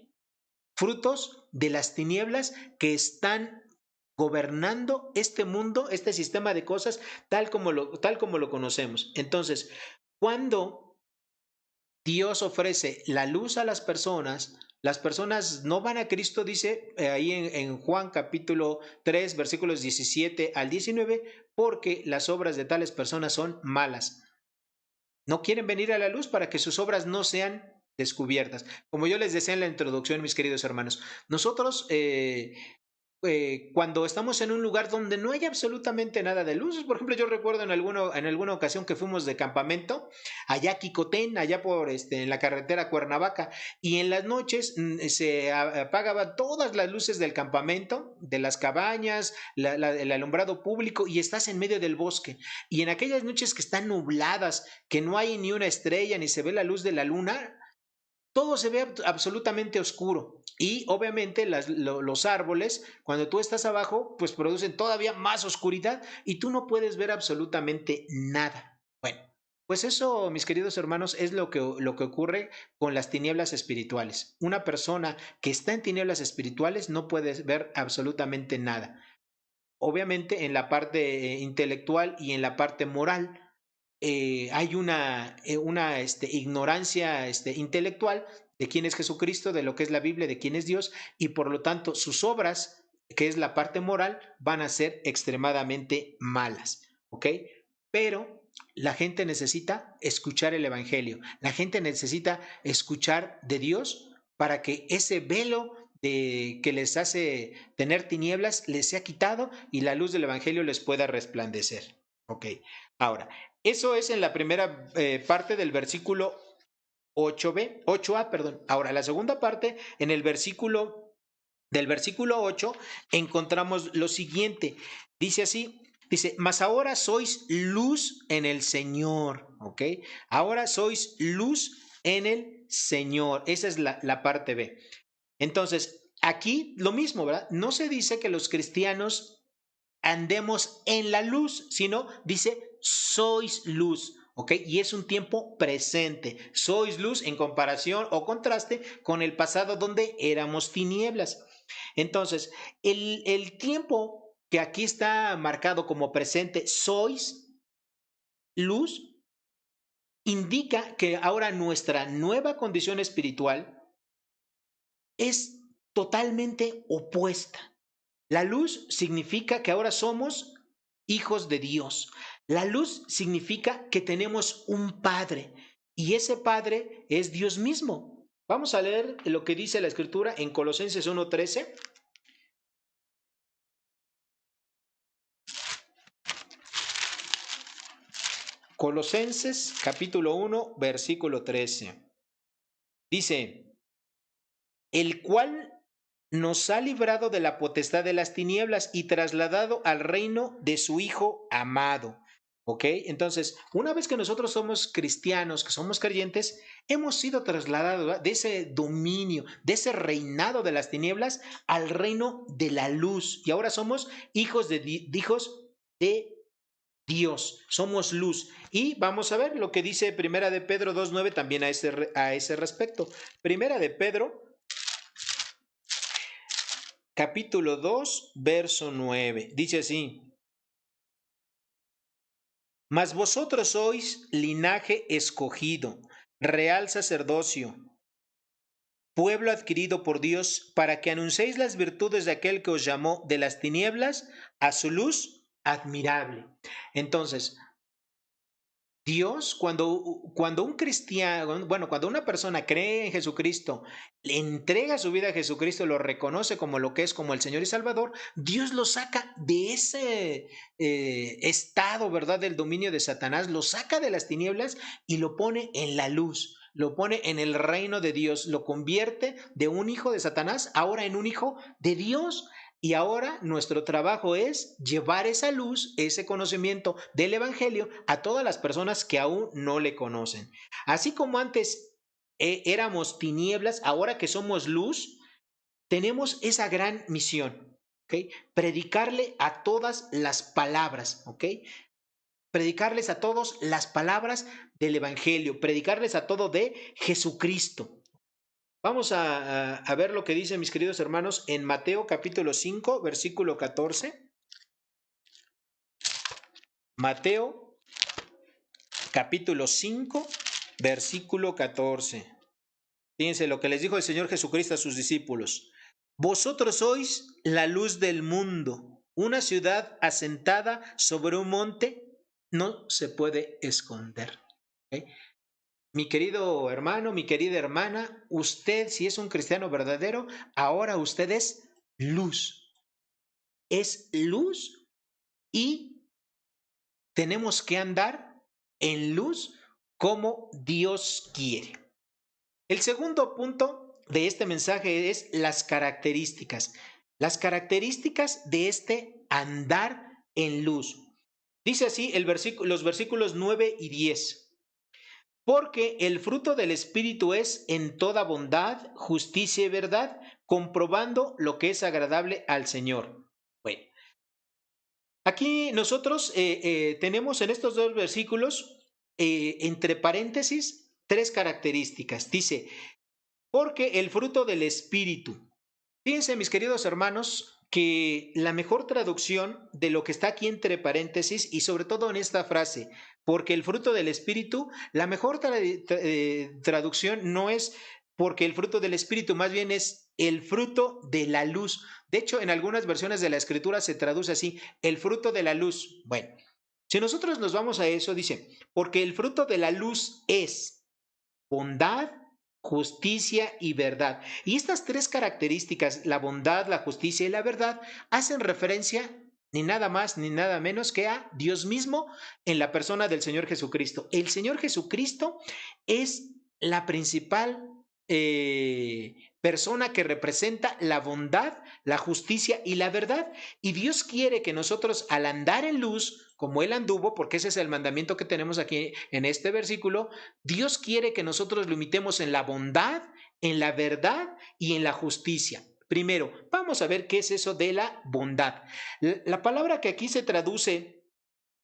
frutos de las tinieblas que están gobernando este mundo, este sistema de cosas, tal como lo conocemos. Entonces, cuando Dios ofrece la luz a las personas no van a Cristo, dice ahí en Juan capítulo 3, versículos 17 al 19, porque las obras de tales personas son malas. No quieren venir a la luz para que sus obras no sean descubiertas. Como yo les decía en la introducción, mis queridos hermanos, nosotros cuando estamos en un lugar donde no hay absolutamente nada de luz, por ejemplo, yo recuerdo en alguna ocasión que fuimos de campamento allá a Quicotén, allá en la carretera Cuernavaca, y en las noches se apagaban todas las luces del campamento, de las cabañas, el alumbrado público, y estás en medio del bosque. Y en aquellas noches que están nubladas, que no hay ni una estrella, ni se ve la luz de la luna, todo se ve absolutamente oscuro. Y obviamente los árboles, cuando tú estás abajo, pues producen todavía más oscuridad y tú no puedes ver absolutamente nada. Bueno, pues eso, mis queridos hermanos, es lo que ocurre con las tinieblas espirituales. Una persona que está en tinieblas espirituales no puede ver absolutamente nada. Obviamente en la parte intelectual y en la parte moral, hay una ignorancia intelectual de quién es Jesucristo, de lo que es la Biblia, de quién es Dios, y por lo tanto sus obras, que es la parte moral, van a ser extremadamente malas, ¿ok? Pero la gente necesita escuchar el Evangelio, la gente necesita escuchar de Dios para que ese velo que les hace tener tinieblas les sea quitado y la luz del Evangelio les pueda resplandecer, ¿ok? Ahora, eso es en la primera parte del versículo 8a, perdón. Ahora, la segunda parte, en el versículo 8, encontramos lo siguiente. Dice así, mas ahora sois luz en el Señor, ¿ok? Ahora sois luz en el Señor. Esa es la parte B. Entonces, aquí lo mismo, ¿verdad? No se dice que los cristianos andemos en la luz, sino dice sois luz, ¿ok? Y es un tiempo presente. Sois luz en comparación o contraste con el pasado donde éramos tinieblas. Entonces, el tiempo que aquí está marcado como presente, sois luz, indica que ahora nuestra nueva condición espiritual es totalmente opuesta. La luz significa que ahora somos hijos de Dios. La luz significa que tenemos un Padre y ese Padre es Dios mismo. Vamos a leer lo que dice la Escritura en Colosenses 1:13. Colosenses capítulo 1, versículo 13. Dice, el cual nos ha librado de la potestad de las tinieblas y trasladado al reino de su Hijo amado. ¿Ok? Entonces, una vez que nosotros somos cristianos, que somos creyentes, hemos sido trasladados, ¿verdad?, de ese dominio, de ese reinado de las tinieblas al reino de la luz. Y ahora somos hijos de Dios, somos luz. Y vamos a ver lo que dice Primera de Pedro 2:9 también a ese respecto. Primera de Pedro, capítulo 2, verso 9. Dice así: Mas vosotros sois linaje escogido, real sacerdocio, pueblo adquirido por Dios, para que anunciéis las virtudes de aquel que os llamó de las tinieblas a su luz admirable. Entonces, Dios, cuando un cristiano, cuando una persona cree en Jesucristo, le entrega su vida a Jesucristo, lo reconoce como lo que es, como el Señor y Salvador, Dios lo saca de ese estado, ¿verdad?, del dominio de Satanás, lo saca de las tinieblas y lo pone en la luz, lo pone en el reino de Dios, lo convierte de un hijo de Satanás ahora en un hijo de Dios. Y ahora nuestro trabajo es llevar esa luz, ese conocimiento del Evangelio a todas las personas que aún no le conocen. Así como antes éramos tinieblas, ahora que somos luz, tenemos esa gran misión, ¿ok? Predicarle a todas las palabras, ¿ok? Predicarles a todos las palabras del Evangelio, predicarles a todo de Jesucristo. Vamos a ver lo que dicen mis queridos hermanos en Mateo capítulo 5, versículo 14. Mateo capítulo 5, versículo 14. Fíjense lo que les dijo el Señor Jesucristo a sus discípulos. Vosotros sois la luz del mundo. Una ciudad asentada sobre un monte no se puede esconder. ¿Okay? Mi querido hermano, mi querida hermana, usted, si es un cristiano verdadero, ahora usted es luz. Es luz y tenemos que andar en luz como Dios quiere. El segundo punto de este mensaje es las características. Las características de este andar en luz. Dice así los versículos 9 y 10. Porque el fruto del Espíritu es en toda bondad, justicia y verdad, comprobando lo que es agradable al Señor. Bueno, aquí nosotros tenemos en estos dos versículos, entre paréntesis, tres características. Dice, porque el fruto del Espíritu. Fíjense, mis queridos hermanos, que la mejor traducción de lo que está aquí entre paréntesis y sobre todo en esta frase, porque el fruto del Espíritu, la mejor traducción no es porque el fruto del Espíritu, más bien es el fruto de la luz. De hecho, en algunas versiones de la Escritura se traduce así, el fruto de la luz. Bueno, si nosotros nos vamos a eso, dice, porque el fruto de la luz es bondad, justicia y verdad. Y estas tres características, la bondad, la justicia y la verdad, hacen referencia ni nada más ni nada menos que a Dios mismo en la persona del Señor Jesucristo. El Señor Jesucristo es la principal persona que representa la bondad, la justicia y la verdad. Y Dios quiere que nosotros, al andar en luz, como Él anduvo, porque ese es el mandamiento que tenemos aquí en este versículo, Dios quiere que nosotros lo imitemos en la bondad, en la verdad y en la justicia. Primero, vamos a ver qué es eso de la bondad. La palabra que aquí se traduce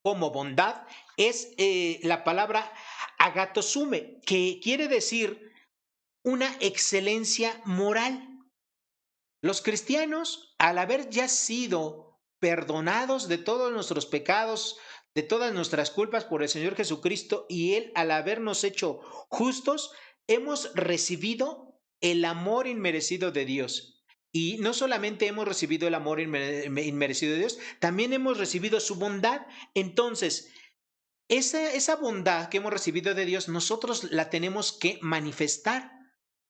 como bondad es la palabra agatosume, que quiere decir una excelencia moral. Los cristianos, al haber ya sido perdonados de todos nuestros pecados, de todas nuestras culpas por el Señor Jesucristo, y Él al habernos hecho justos, hemos recibido el amor inmerecido de Dios. Y no solamente hemos recibido el amor inmerecido de Dios, también hemos recibido su bondad. Entonces, esa bondad que hemos recibido de Dios, nosotros la tenemos que manifestar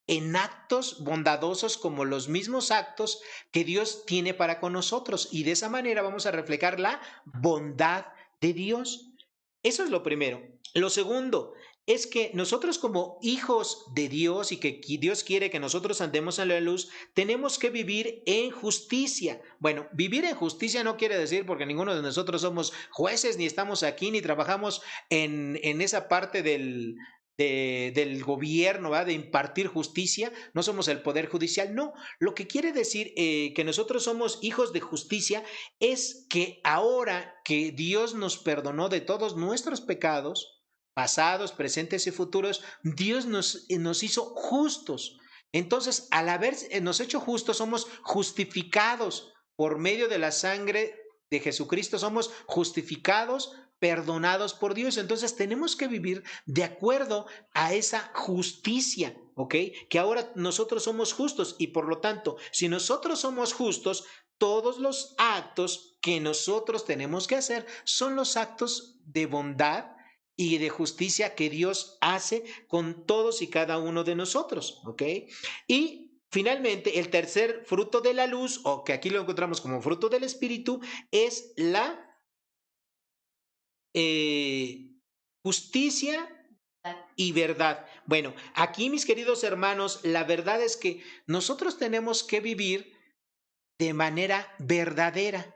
en actos bondadosos como los mismos actos que Dios tiene para con nosotros. Y de esa manera vamos a reflejar la bondad de Dios. Eso es lo primero. Lo segundo es que nosotros como hijos de Dios y que Dios quiere que nosotros andemos en la luz, tenemos que vivir en justicia. Bueno, vivir en justicia no quiere decir porque ninguno de nosotros somos jueces, ni estamos aquí, ni trabajamos en esa parte del del gobierno, ¿verdad? De impartir justicia, no somos el poder judicial, no. Lo que quiere decir que nosotros somos hijos de justicia es que ahora que Dios nos perdonó de todos nuestros pecados, pasados, presentes y futuros, Dios nos hizo justos. Entonces, al habernos hecho justos, somos justificados por medio de la sangre de Jesucristo, somos justificados, perdonados por Dios. Entonces tenemos que vivir de acuerdo a esa justicia, ¿ok? Que ahora nosotros somos justos y por lo tanto, si nosotros somos justos, todos los actos que nosotros tenemos que hacer son los actos de bondad y de justicia que Dios hace con todos y cada uno de nosotros, ¿ok? Y finalmente, el tercer fruto de la luz, o que aquí lo encontramos como fruto del Espíritu, es la justicia y verdad. Bueno, aquí mis queridos hermanos, la verdad es que nosotros tenemos que vivir de manera verdadera.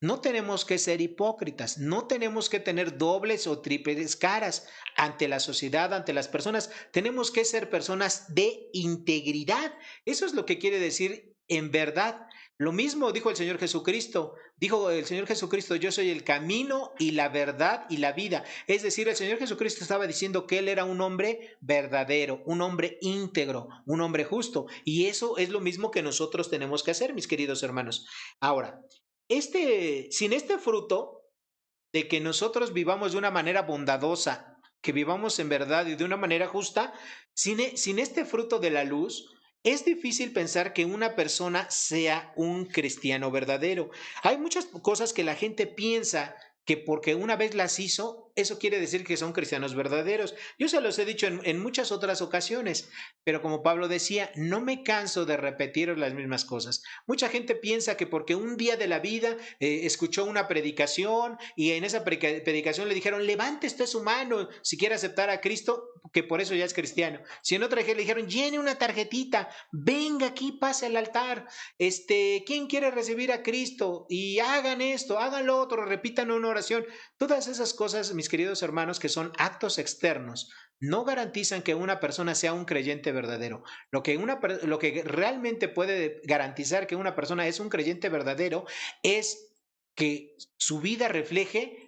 No tenemos que ser hipócritas, no tenemos que tener dobles o triples caras ante la sociedad, ante las personas. Tenemos que ser personas de integridad. Eso es lo que quiere decir en verdad. Lo mismo dijo el Señor Jesucristo. Dijo el Señor Jesucristo, yo soy el camino y la verdad y la vida. Es decir, el Señor Jesucristo estaba diciendo que Él era un hombre verdadero, un hombre íntegro, un hombre justo. Y eso es lo mismo que nosotros tenemos que hacer, mis queridos hermanos. Ahora, sin este fruto de que nosotros vivamos de una manera bondadosa, que vivamos en verdad y de una manera justa, sin este fruto de la luz, es difícil pensar que una persona sea un cristiano verdadero. Hay muchas cosas que la gente piensa que porque una vez las hizo, eso quiere decir que son cristianos verdaderos. Yo se los he dicho en muchas otras ocasiones, pero como Pablo decía, no me canso de repetir las mismas cosas. Mucha gente piensa que porque un día de la vida escuchó una predicación y en esa predicación le dijeron, levante usted su mano si quiere aceptar a Cristo, que por eso ya es cristiano. Si en otra le dijeron, llene una tarjetita, venga aquí, pase al altar, ¿quién quiere recibir a Cristo? Y hagan esto, hagan lo otro, repitan una oración. Todas esas cosas, mis queridos hermanos, que son actos externos, no garantizan que una persona sea un creyente verdadero. Lo que realmente puede garantizar que una persona es un creyente verdadero es que su vida refleje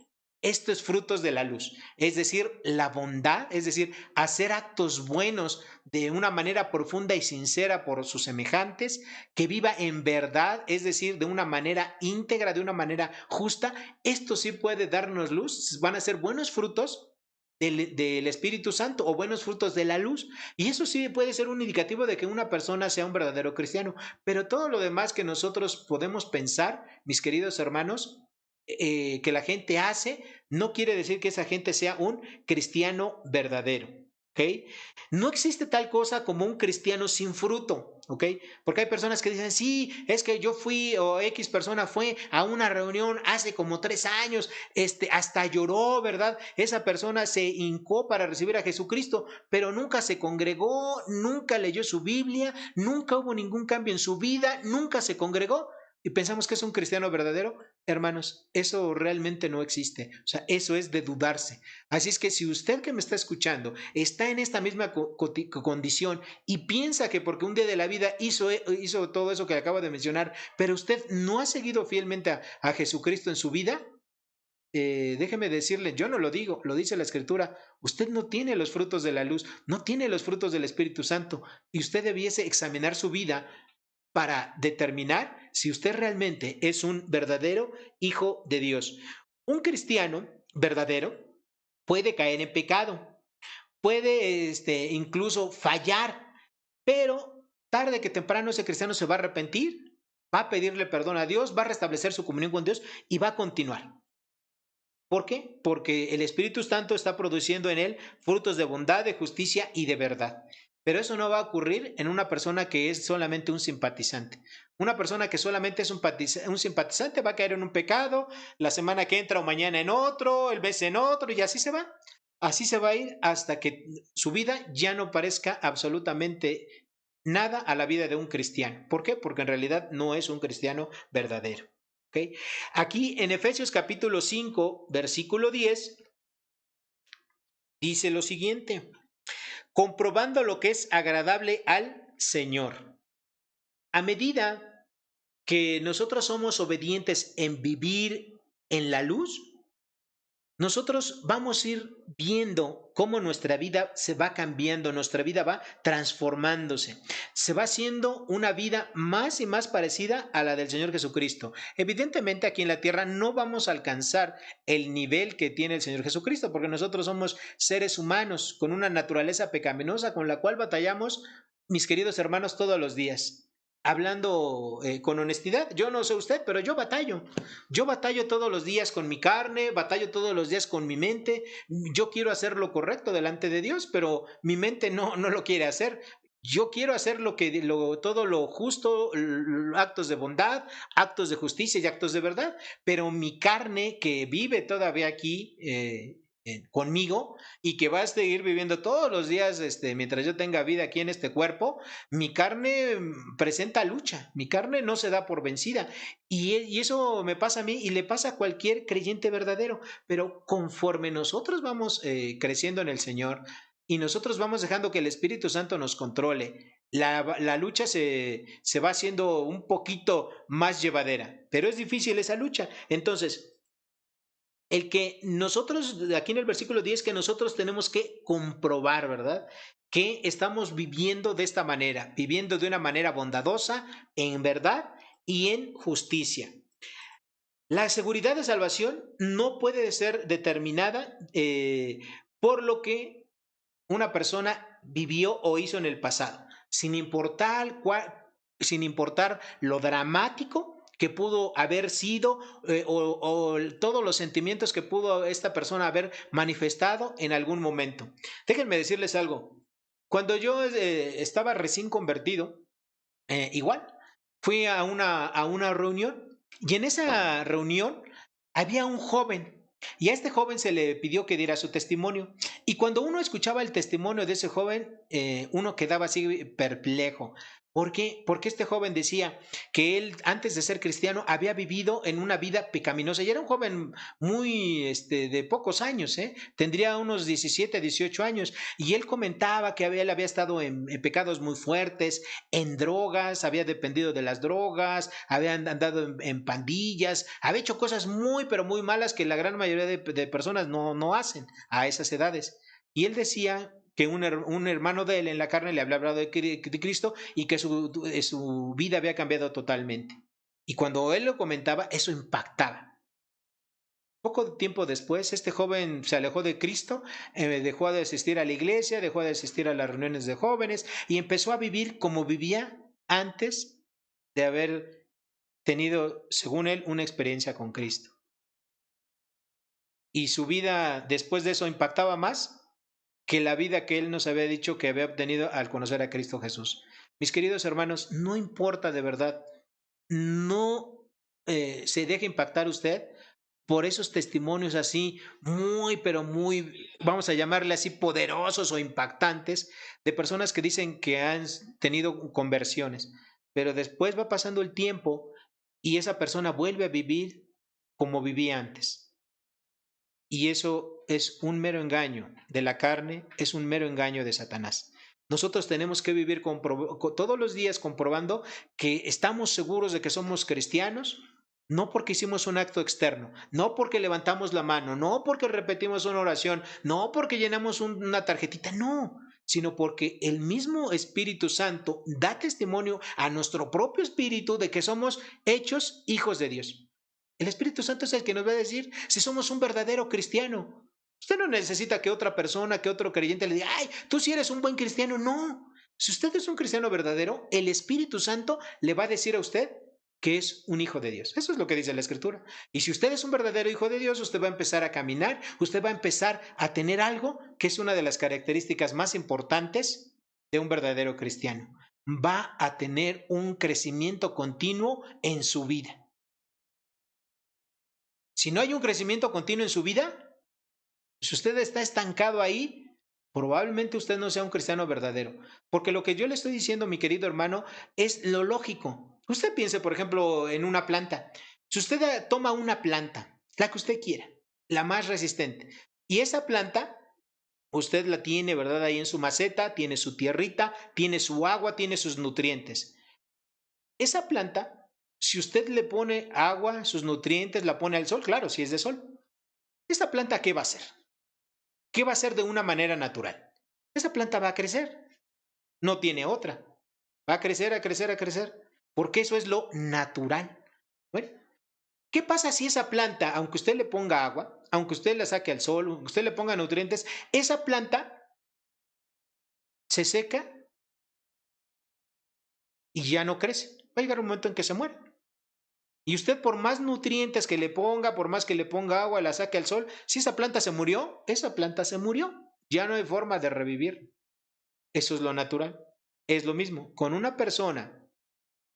estos frutos de la luz, es decir, la bondad, es decir, hacer actos buenos de una manera profunda y sincera por sus semejantes, que viva en verdad, es decir, de una manera íntegra, de una manera justa. Esto sí puede darnos luz, van a ser buenos frutos del Espíritu Santo o buenos frutos de la luz. Y eso sí puede ser un indicativo de que una persona sea un verdadero cristiano. Pero todo lo demás que nosotros podemos pensar, mis queridos hermanos, que la gente hace, no quiere decir que esa gente sea un cristiano verdadero. ¿Okay? No existe tal cosa como un cristiano sin fruto, ¿ok? Porque hay personas que dicen, sí, es que yo fui o X persona fue a una reunión hace como 3 años, hasta lloró, ¿verdad? Esa persona se hincó para recibir a Jesucristo, pero nunca se congregó, nunca leyó su Biblia, nunca hubo ningún cambio en su vida, nunca se congregó. Y pensamos que es un cristiano verdadero. Hermanos, eso realmente no existe. O sea, eso es de dudarse. Así es que si usted que me está escuchando está en esta misma condición y piensa que porque un día de la vida hizo todo eso que acabo de mencionar, pero usted no ha seguido fielmente a Jesucristo en su vida, déjeme decirle, yo no lo digo, lo dice la Escritura, usted no tiene los frutos de la luz, no tiene los frutos del Espíritu Santo, y usted debiese examinar su vida para determinar si usted realmente es un verdadero hijo de Dios. Un cristiano verdadero puede caer en pecado, puede incluso fallar, pero tarde que temprano ese cristiano se va a arrepentir, va a pedirle perdón a Dios, va a restablecer su comunión con Dios y va a continuar. ¿Por qué? Porque el Espíritu Santo está produciendo en él frutos de bondad, de justicia y de verdad. Pero eso no va a ocurrir en una persona que es solamente un simpatizante. Una persona que solamente es un simpatizante va a caer en un pecado, la semana que entra o mañana en otro, el mes en otro, y así se va. Así se va a ir hasta que su vida ya no parezca absolutamente nada a la vida de un cristiano. ¿Por qué? Porque en realidad no es un cristiano verdadero. ¿Okay? Aquí en Efesios capítulo 5, versículo 10, dice lo siguiente. comprobando lo que es agradable al Señor. A medida que nosotros somos obedientes en vivir en la luz, nosotros vamos a ir viendo cómo nuestra vida se va cambiando, nuestra vida va transformándose, se va haciendo una vida más y más parecida a la del Señor Jesucristo. Evidentemente aquí en la tierra no vamos a alcanzar el nivel que tiene el Señor Jesucristo, porque nosotros somos seres humanos con una naturaleza pecaminosa con la cual batallamos, mis queridos hermanos, todos los días. Hablando con honestidad, yo no sé usted, pero yo batallo. Yo batallo todos los días con mi carne, batallo todos los días con mi mente. Yo quiero hacer lo correcto delante de Dios, pero mi mente no lo quiere hacer. Yo quiero hacer todo lo justo, actos de bondad, actos de justicia y actos de verdad, pero mi carne que vive todavía aquí conmigo y que va a seguir viviendo todos los días mientras yo tenga vida aquí en este cuerpo, mi carne presenta lucha, mi carne no se da por vencida y eso me pasa a mí y le pasa a cualquier creyente verdadero, pero conforme nosotros vamos creciendo en el Señor y nosotros vamos dejando que el Espíritu Santo nos controle, la lucha se va haciendo un poquito más llevadera, pero es difícil esa lucha. Entonces, el que nosotros, aquí en el versículo 10, que nosotros tenemos que comprobar, ¿verdad? Que estamos viviendo de esta manera, viviendo de una manera bondadosa, en verdad y en justicia. La seguridad de salvación no puede ser determinada por lo que una persona vivió o hizo en el pasado, sin importar lo dramático que pudo haber sido o todos los sentimientos que pudo esta persona haber manifestado en algún momento. Déjenme decirles algo. Cuando yo estaba recién convertido, igual, fui a una reunión y en esa reunión había un joven y a este joven se le pidió que diera su testimonio. Y cuando uno escuchaba el testimonio de ese joven, uno quedaba así perplejo. ¿Por qué? Porque este joven decía que él, antes de ser cristiano, había vivido en una vida pecaminosa. Y era un joven muy de pocos años, tendría unos 17, 18 años. Y él comentaba que él había estado en pecados muy fuertes, en drogas, había dependido de las drogas, había andado en pandillas, había hecho cosas muy, pero muy malas que la gran mayoría de personas no hacen a esas edades. Y él decía que un hermano de él en la carne le había hablado de Cristo y que su vida había cambiado totalmente. Y cuando él lo comentaba, eso impactaba. Poco tiempo después, este joven se alejó de Cristo, dejó de asistir a la iglesia, dejó de asistir a las reuniones de jóvenes y empezó a vivir como vivía antes de haber tenido, según él, una experiencia con Cristo. Y su vida después de eso impactaba más que la vida que él nos había dicho que había obtenido al conocer a Cristo Jesús. Mis queridos hermanos, no importa de verdad, no se deje impactar usted por esos testimonios así muy, pero muy, vamos a llamarle así, poderosos o impactantes de personas que dicen que han tenido conversiones, pero después va pasando el tiempo y esa persona vuelve a vivir como vivía antes. Y eso es un mero engaño de la carne, es un mero engaño de Satanás. Nosotros tenemos que vivir todos los días comprobando que estamos seguros de que somos cristianos, no porque hicimos un acto externo, no porque levantamos la mano, no porque repetimos una oración, no porque llenamos una tarjetita, no, sino porque el mismo Espíritu Santo da testimonio a nuestro propio espíritu de que somos hechos hijos de Dios. El Espíritu Santo es el que nos va a decir si somos un verdadero cristiano. Usted no necesita que otra persona, que otro creyente le diga, ay, tú sí eres un buen cristiano. No. Si usted es un cristiano verdadero, el Espíritu Santo le va a decir a usted que es un hijo de Dios. Eso es lo que dice la Escritura. Y si usted es un verdadero hijo de Dios, usted va a empezar a caminar, usted va a empezar a tener algo que es una de las características más importantes de un verdadero cristiano. Va a tener un crecimiento continuo en su vida. Si no hay un crecimiento continuo en su vida, si usted está estancado ahí, probablemente usted no sea un cristiano verdadero. Porque lo que yo le estoy diciendo, mi querido hermano, es lo lógico. Usted piense, por ejemplo, en una planta. Si usted toma una planta, la que usted quiera, la más resistente, y esa planta, usted la tiene, ¿verdad? Ahí en su maceta, tiene su tierrita, tiene su agua, tiene sus nutrientes. Esa planta, si usted le pone agua, sus nutrientes, la pone al sol, claro, si es de sol. ¿Esta planta qué va a hacer? ¿Qué va a hacer de una manera natural? Esa planta va a crecer, no tiene otra. Va a crecer, a crecer, a crecer, porque eso es lo natural. Bueno, ¿qué pasa si esa planta, aunque usted le ponga agua, aunque usted la saque al sol, aunque usted le ponga nutrientes, esa planta se seca y ya no crece? Va a llegar un momento en que se muere. Y usted por más nutrientes que le ponga, por más que le ponga agua, la saque al sol, si esa planta se murió, esa planta se murió. Ya no hay forma de revivir. Eso es lo natural. Es lo mismo con una persona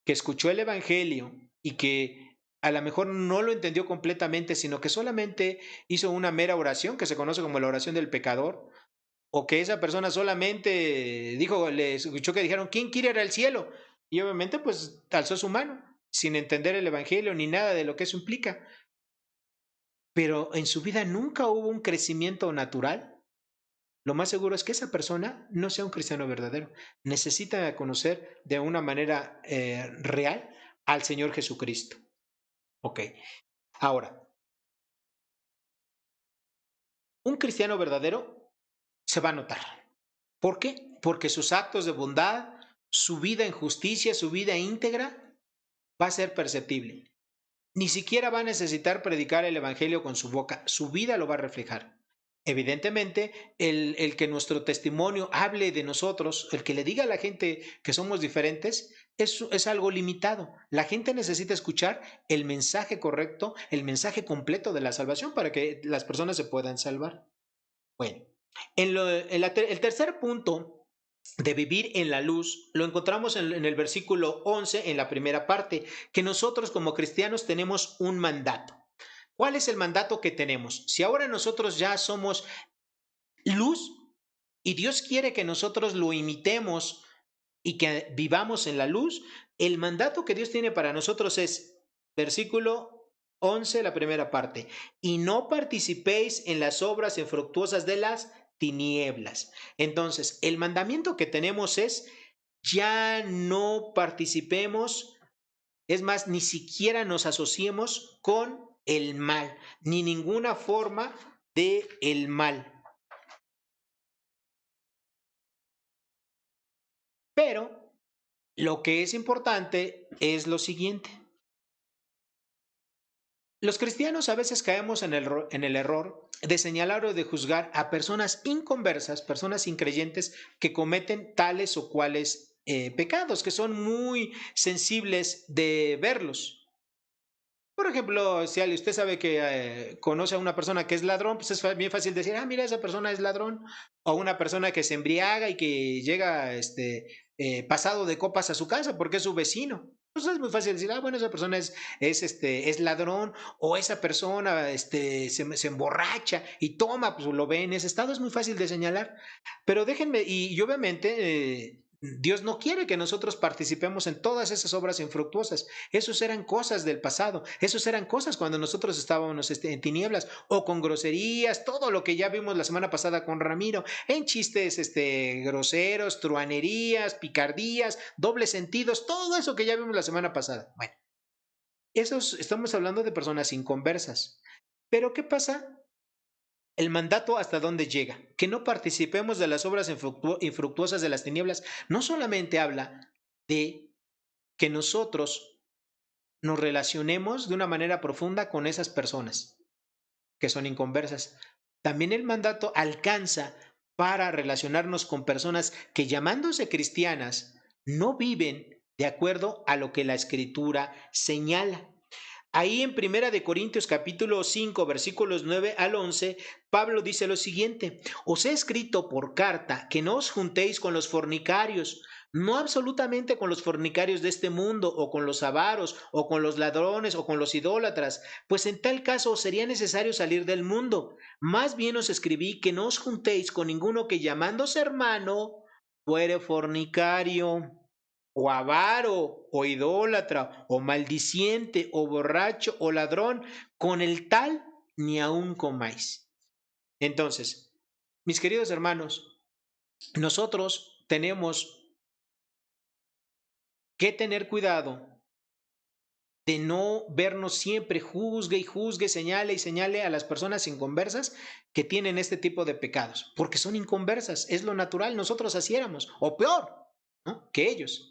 que escuchó el Evangelio y que a lo mejor no lo entendió completamente, sino que solamente hizo una mera oración, que se conoce como la oración del pecador, o que esa persona solamente dijo, le escuchó que dijeron, ¿quién quiere ir al cielo? Y obviamente pues alzó su mano, sin entender el Evangelio ni nada de lo que eso implica. Pero en su vida nunca hubo un crecimiento natural. Lo más seguro es que esa persona no sea un cristiano verdadero. Necesita conocer de una manera real al Señor Jesucristo. Ok. Ahora, un cristiano verdadero se va a notar. ¿Por qué? Porque sus actos de bondad, su vida en justicia, su vida íntegra, va a ser perceptible. Ni siquiera va a necesitar predicar el Evangelio con su boca. Su vida lo va a reflejar. Evidentemente, el que nuestro testimonio hable de nosotros, el que le diga a la gente que somos diferentes, es algo limitado. La gente necesita escuchar el mensaje correcto, el mensaje completo de la salvación para que las personas se puedan salvar. Bueno, el tercer punto de vivir en la luz lo encontramos en el versículo 11, en la primera parte, que nosotros como cristianos tenemos un mandato. ¿Cuál es el mandato que tenemos? Si ahora nosotros ya somos luz y Dios quiere que nosotros lo imitemos y que vivamos en la luz, el mandato que Dios tiene para nosotros es, versículo 11, la primera parte, y no participéis en las obras infructuosas de las tinieblas. Entonces, el mandamiento que tenemos es, ya no participemos, es más, ni siquiera nos asociemos con el mal, ni ninguna forma de el mal. Pero lo que es importante es lo siguiente. Los cristianos a veces caemos en el error de señalar o de juzgar a personas inconversas, personas increyentes que cometen tales o cuales pecados, que son muy sensibles de verlos. Por ejemplo, si usted sabe que conoce a una persona que es ladrón, pues es bien fácil decir, mira, esa persona es ladrón. O una persona que se embriaga y que llega pasado de copas a su casa porque es su vecino. Pues es muy fácil decir, bueno, esa persona es ladrón, o esa persona se emborracha y toma, pues lo ve en ese estado. Es muy fácil de señalar. Pero déjenme, y obviamente Dios no quiere que nosotros participemos en todas esas obras infructuosas. Esos eran cosas del pasado. Esos eran cosas cuando nosotros estábamos en tinieblas, o con groserías, todo lo que ya vimos la semana pasada con Ramiro, en chistes groseros, truanerías, picardías, dobles sentidos, todo eso que ya vimos la semana pasada. Bueno, estamos hablando de personas inconversas. Pero ¿qué pasa? El mandato hasta dónde llega, que no participemos de las obras infructuosas de las tinieblas, no solamente habla de que nosotros nos relacionemos de una manera profunda con esas personas que son inconversas. También el mandato alcanza para relacionarnos con personas que, llamándose cristianas, no viven de acuerdo a lo que la Escritura señala. Ahí en 1 de Corintios capítulo 5 versículos 9 al 11, Pablo dice lo siguiente: os he escrito por carta que no os juntéis con los fornicarios, no absolutamente con los fornicarios de este mundo, o con los avaros, o con los ladrones, o con los idólatras, pues en tal caso sería necesario salir del mundo. Más bien os escribí que no os juntéis con ninguno que, llamándose hermano, fuere fornicario, o avaro, o idólatra, o maldiciente, o borracho, o ladrón. Con el tal ni aun comáis. Entonces, mis queridos hermanos, nosotros tenemos que tener cuidado de no vernos siempre juzgue y juzgue, señale y señale a las personas inconversas que tienen este tipo de pecados, porque son inconversas, es lo natural, nosotros así éramos, o peor, ¿no?, que ellos.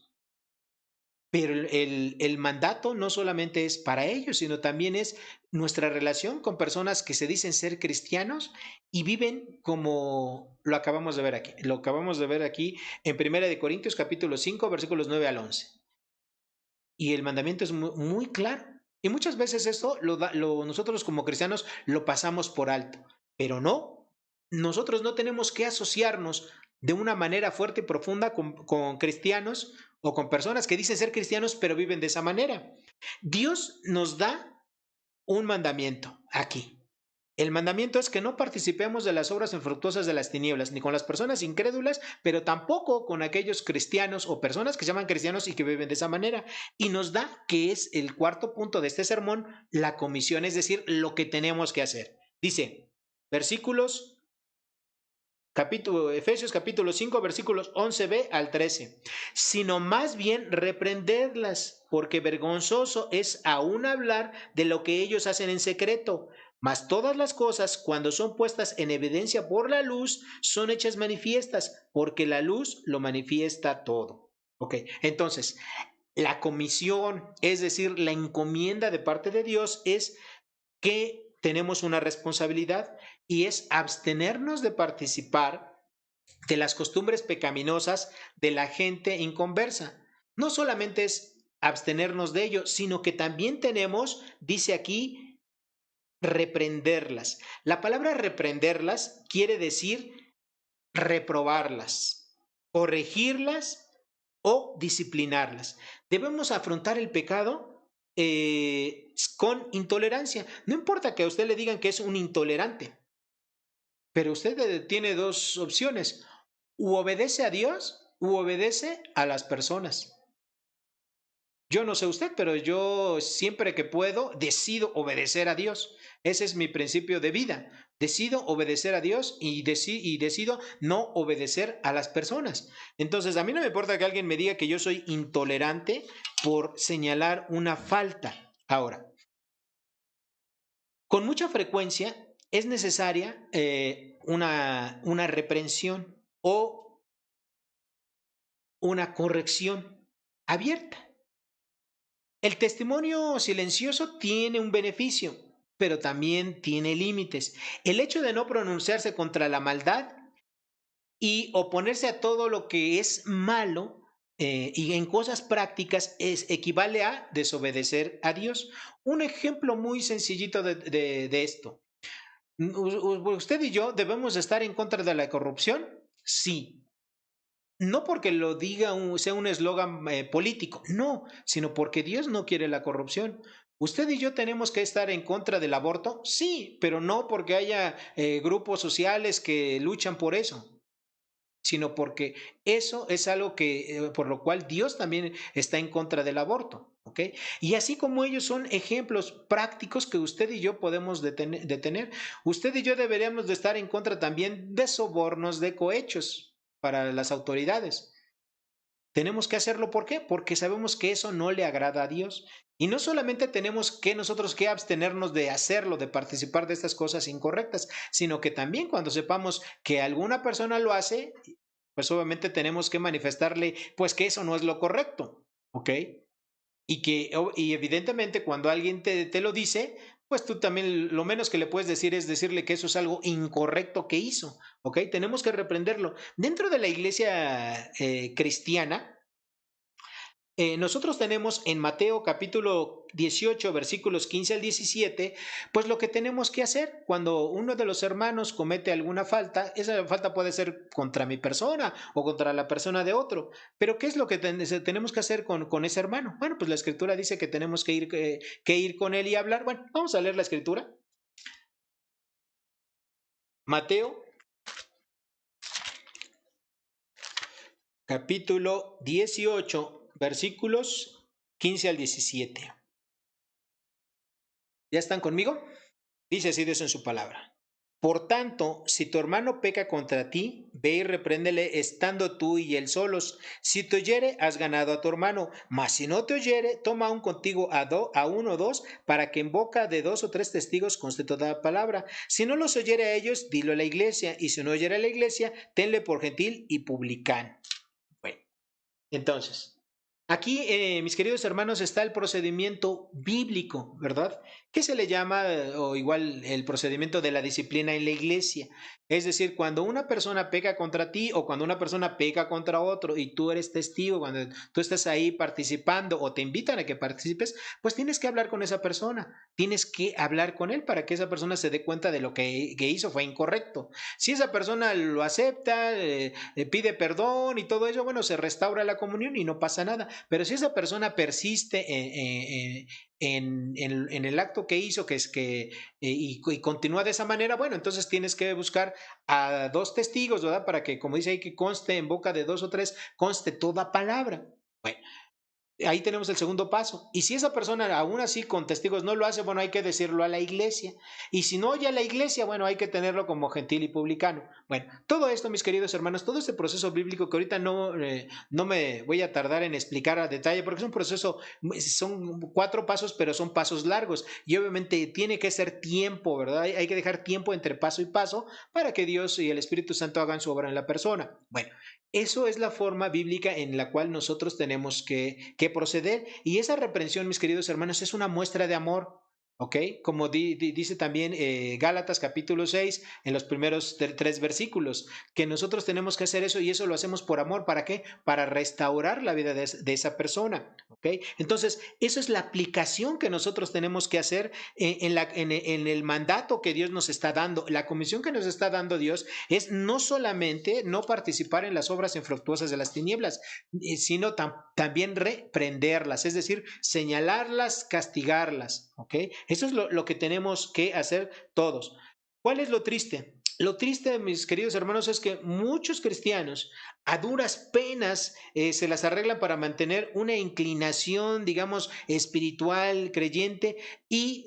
Pero el mandato no solamente es para ellos, sino también es nuestra relación con personas que se dicen ser cristianos y viven como lo acabamos de ver aquí. Lo acabamos de ver aquí en 1 Corintios capítulo 5, versículos 9 al 11. Y el mandamiento es muy claro. Y muchas veces esto nosotros como cristianos lo pasamos por alto. Pero no, nosotros no tenemos que asociarnos de una manera fuerte y profunda con cristianos o con personas que dicen ser cristianos pero viven de esa manera. Dios nos da un mandamiento aquí. El mandamiento es que no participemos de las obras infructuosas de las tinieblas, ni con las personas incrédulas, pero tampoco con aquellos cristianos o personas que se llaman cristianos y que viven de esa manera. Y nos da, que es el cuarto punto de este sermón, la comisión, es decir, lo que tenemos que hacer. Dice, Efesios capítulo 5, versículos 11b al 13. Sino más bien reprenderlas, porque vergonzoso es aún hablar de lo que ellos hacen en secreto. Mas todas las cosas, cuando son puestas en evidencia por la luz, son hechas manifiestas, porque la luz lo manifiesta todo. Ok, entonces, la comisión, es decir, la encomienda de parte de Dios es que tenemos una responsabilidad y es abstenernos de participar de las costumbres pecaminosas de la gente inconversa. No solamente es abstenernos de ello, sino que también tenemos, dice aquí, reprenderlas. La palabra reprenderlas quiere decir reprobarlas, corregirlas o disciplinarlas. Debemos afrontar el pecado con intolerancia. No importa que a usted le digan que es un intolerante, pero usted tiene dos opciones: u obedece a Dios u obedece a las personas. Yo no sé usted, pero yo siempre que puedo decido obedecer a Dios. Ese es mi principio de vida. Decido obedecer a Dios y decido no obedecer a las personas. Entonces, a mí no me importa que alguien me diga que yo soy intolerante por señalar una falta. Ahora, con mucha frecuencia es necesaria una reprensión o una corrección abierta. El testimonio silencioso tiene un beneficio, pero también tiene límites. El hecho de no pronunciarse contra la maldad y oponerse a todo lo que es malo y en cosas prácticas equivale a desobedecer a Dios. Un ejemplo muy sencillito de esto. ¿Usted y yo debemos estar en contra de la corrupción? Sí. No porque lo diga sea un eslogan político, no, sino porque Dios no quiere la corrupción. ¿Usted y yo tenemos que estar en contra del aborto? Sí, pero no porque haya grupos sociales que luchan por eso, sino porque eso es algo que, por lo cual Dios también está en contra del aborto. ¿Ok? Y así como ellos son ejemplos prácticos que usted y yo podemos detener, usted y yo deberíamos de estar en contra también de sobornos, de cohechos para las autoridades. Tenemos que hacerlo, ¿por qué? Porque sabemos que eso no le agrada a Dios. Y no solamente tenemos que nosotros que abstenernos de hacerlo, de participar de estas cosas incorrectas, sino que también cuando sepamos que alguna persona lo hace, pues obviamente tenemos que manifestarle pues que eso no es lo correcto, ¿ok? Y evidentemente cuando alguien te lo dice, pues tú también lo menos que le puedes decir es decirle que eso es algo incorrecto que hizo, ¿ok? Tenemos que reprenderlo. Dentro de la iglesia cristiana, nosotros tenemos en Mateo capítulo 18, versículos 15 al 17, pues lo que tenemos que hacer cuando uno de los hermanos comete alguna falta, esa falta puede ser contra mi persona o contra la persona de otro, pero ¿qué es lo que tenemos que hacer con ese hermano? Bueno, pues la escritura dice que tenemos que ir con él y hablar. Bueno, vamos a leer la escritura. Mateo capítulo 18, versículos 15 al 17. ¿Ya están conmigo? Dice así Dios en su palabra. Por tanto, si tu hermano peca contra ti, ve y repréndele estando tú y él solos. Si te oyere, has ganado a tu hermano. Mas si no te oyere, toma aún contigo a uno o dos, para que en boca de dos o tres testigos conste toda palabra. Si no los oyere a ellos, dilo a la iglesia. Y si no oyere a la iglesia, tenle por gentil y publicano. Bueno, entonces, aquí, mis queridos hermanos, está el procedimiento bíblico, ¿verdad? Que se le llama, o igual, el procedimiento de la disciplina en la iglesia. Es decir, cuando una persona peca contra ti o cuando una persona peca contra otro y tú eres testigo, cuando tú estás ahí participando o te invitan a que participes, pues tienes que hablar con esa persona, tienes que hablar con él para que esa persona se dé cuenta de lo que hizo fue incorrecto. Si esa persona lo acepta, pide perdón y todo ello, bueno, se restaura la comunión y no pasa nada. Pero si esa persona persiste en el acto que hizo, que es que y continúa de esa manera, bueno, entonces tienes que buscar a dos testigos, ¿verdad? Para que, como dice ahí, que conste en boca de dos o tres, conste toda palabra. Bueno, ahí tenemos el segundo paso. Y si esa persona aún así con testigos no lo hace, bueno, hay que decirlo a la iglesia. Y si no oye a la iglesia, bueno, hay que tenerlo como gentil y publicano. Bueno, todo esto, mis queridos hermanos, todo este proceso bíblico que ahorita no me voy a tardar en explicar a detalle, porque es un proceso, son 4 pasos, pero son pasos largos. Y obviamente tiene que ser tiempo, ¿verdad? Hay que dejar tiempo entre paso y paso para que Dios y el Espíritu Santo hagan su obra en la persona. Bueno, eso es la forma bíblica en la cual nosotros tenemos que proceder. Y esa reprensión, mis queridos hermanos, es una muestra de amor. ¿Ok? Como dice también Gálatas capítulo 6 en los primeros 3 versículos, que nosotros tenemos que hacer eso y eso lo hacemos por amor. ¿Para qué? Para restaurar la vida de esa persona. ¿Ok? Entonces, eso es la aplicación que nosotros tenemos que hacer en el mandato que Dios nos está dando. La comisión que nos está dando Dios es no solamente no participar en las obras infructuosas de las tinieblas, sino también reprenderlas, es decir, señalarlas, castigarlas. ¿Ok? Eso es lo que tenemos que hacer todos. ¿Cuál es lo triste? Lo triste, mis queridos hermanos, es que muchos cristianos a duras penas se las arreglan para mantener una inclinación, digamos, espiritual, creyente, y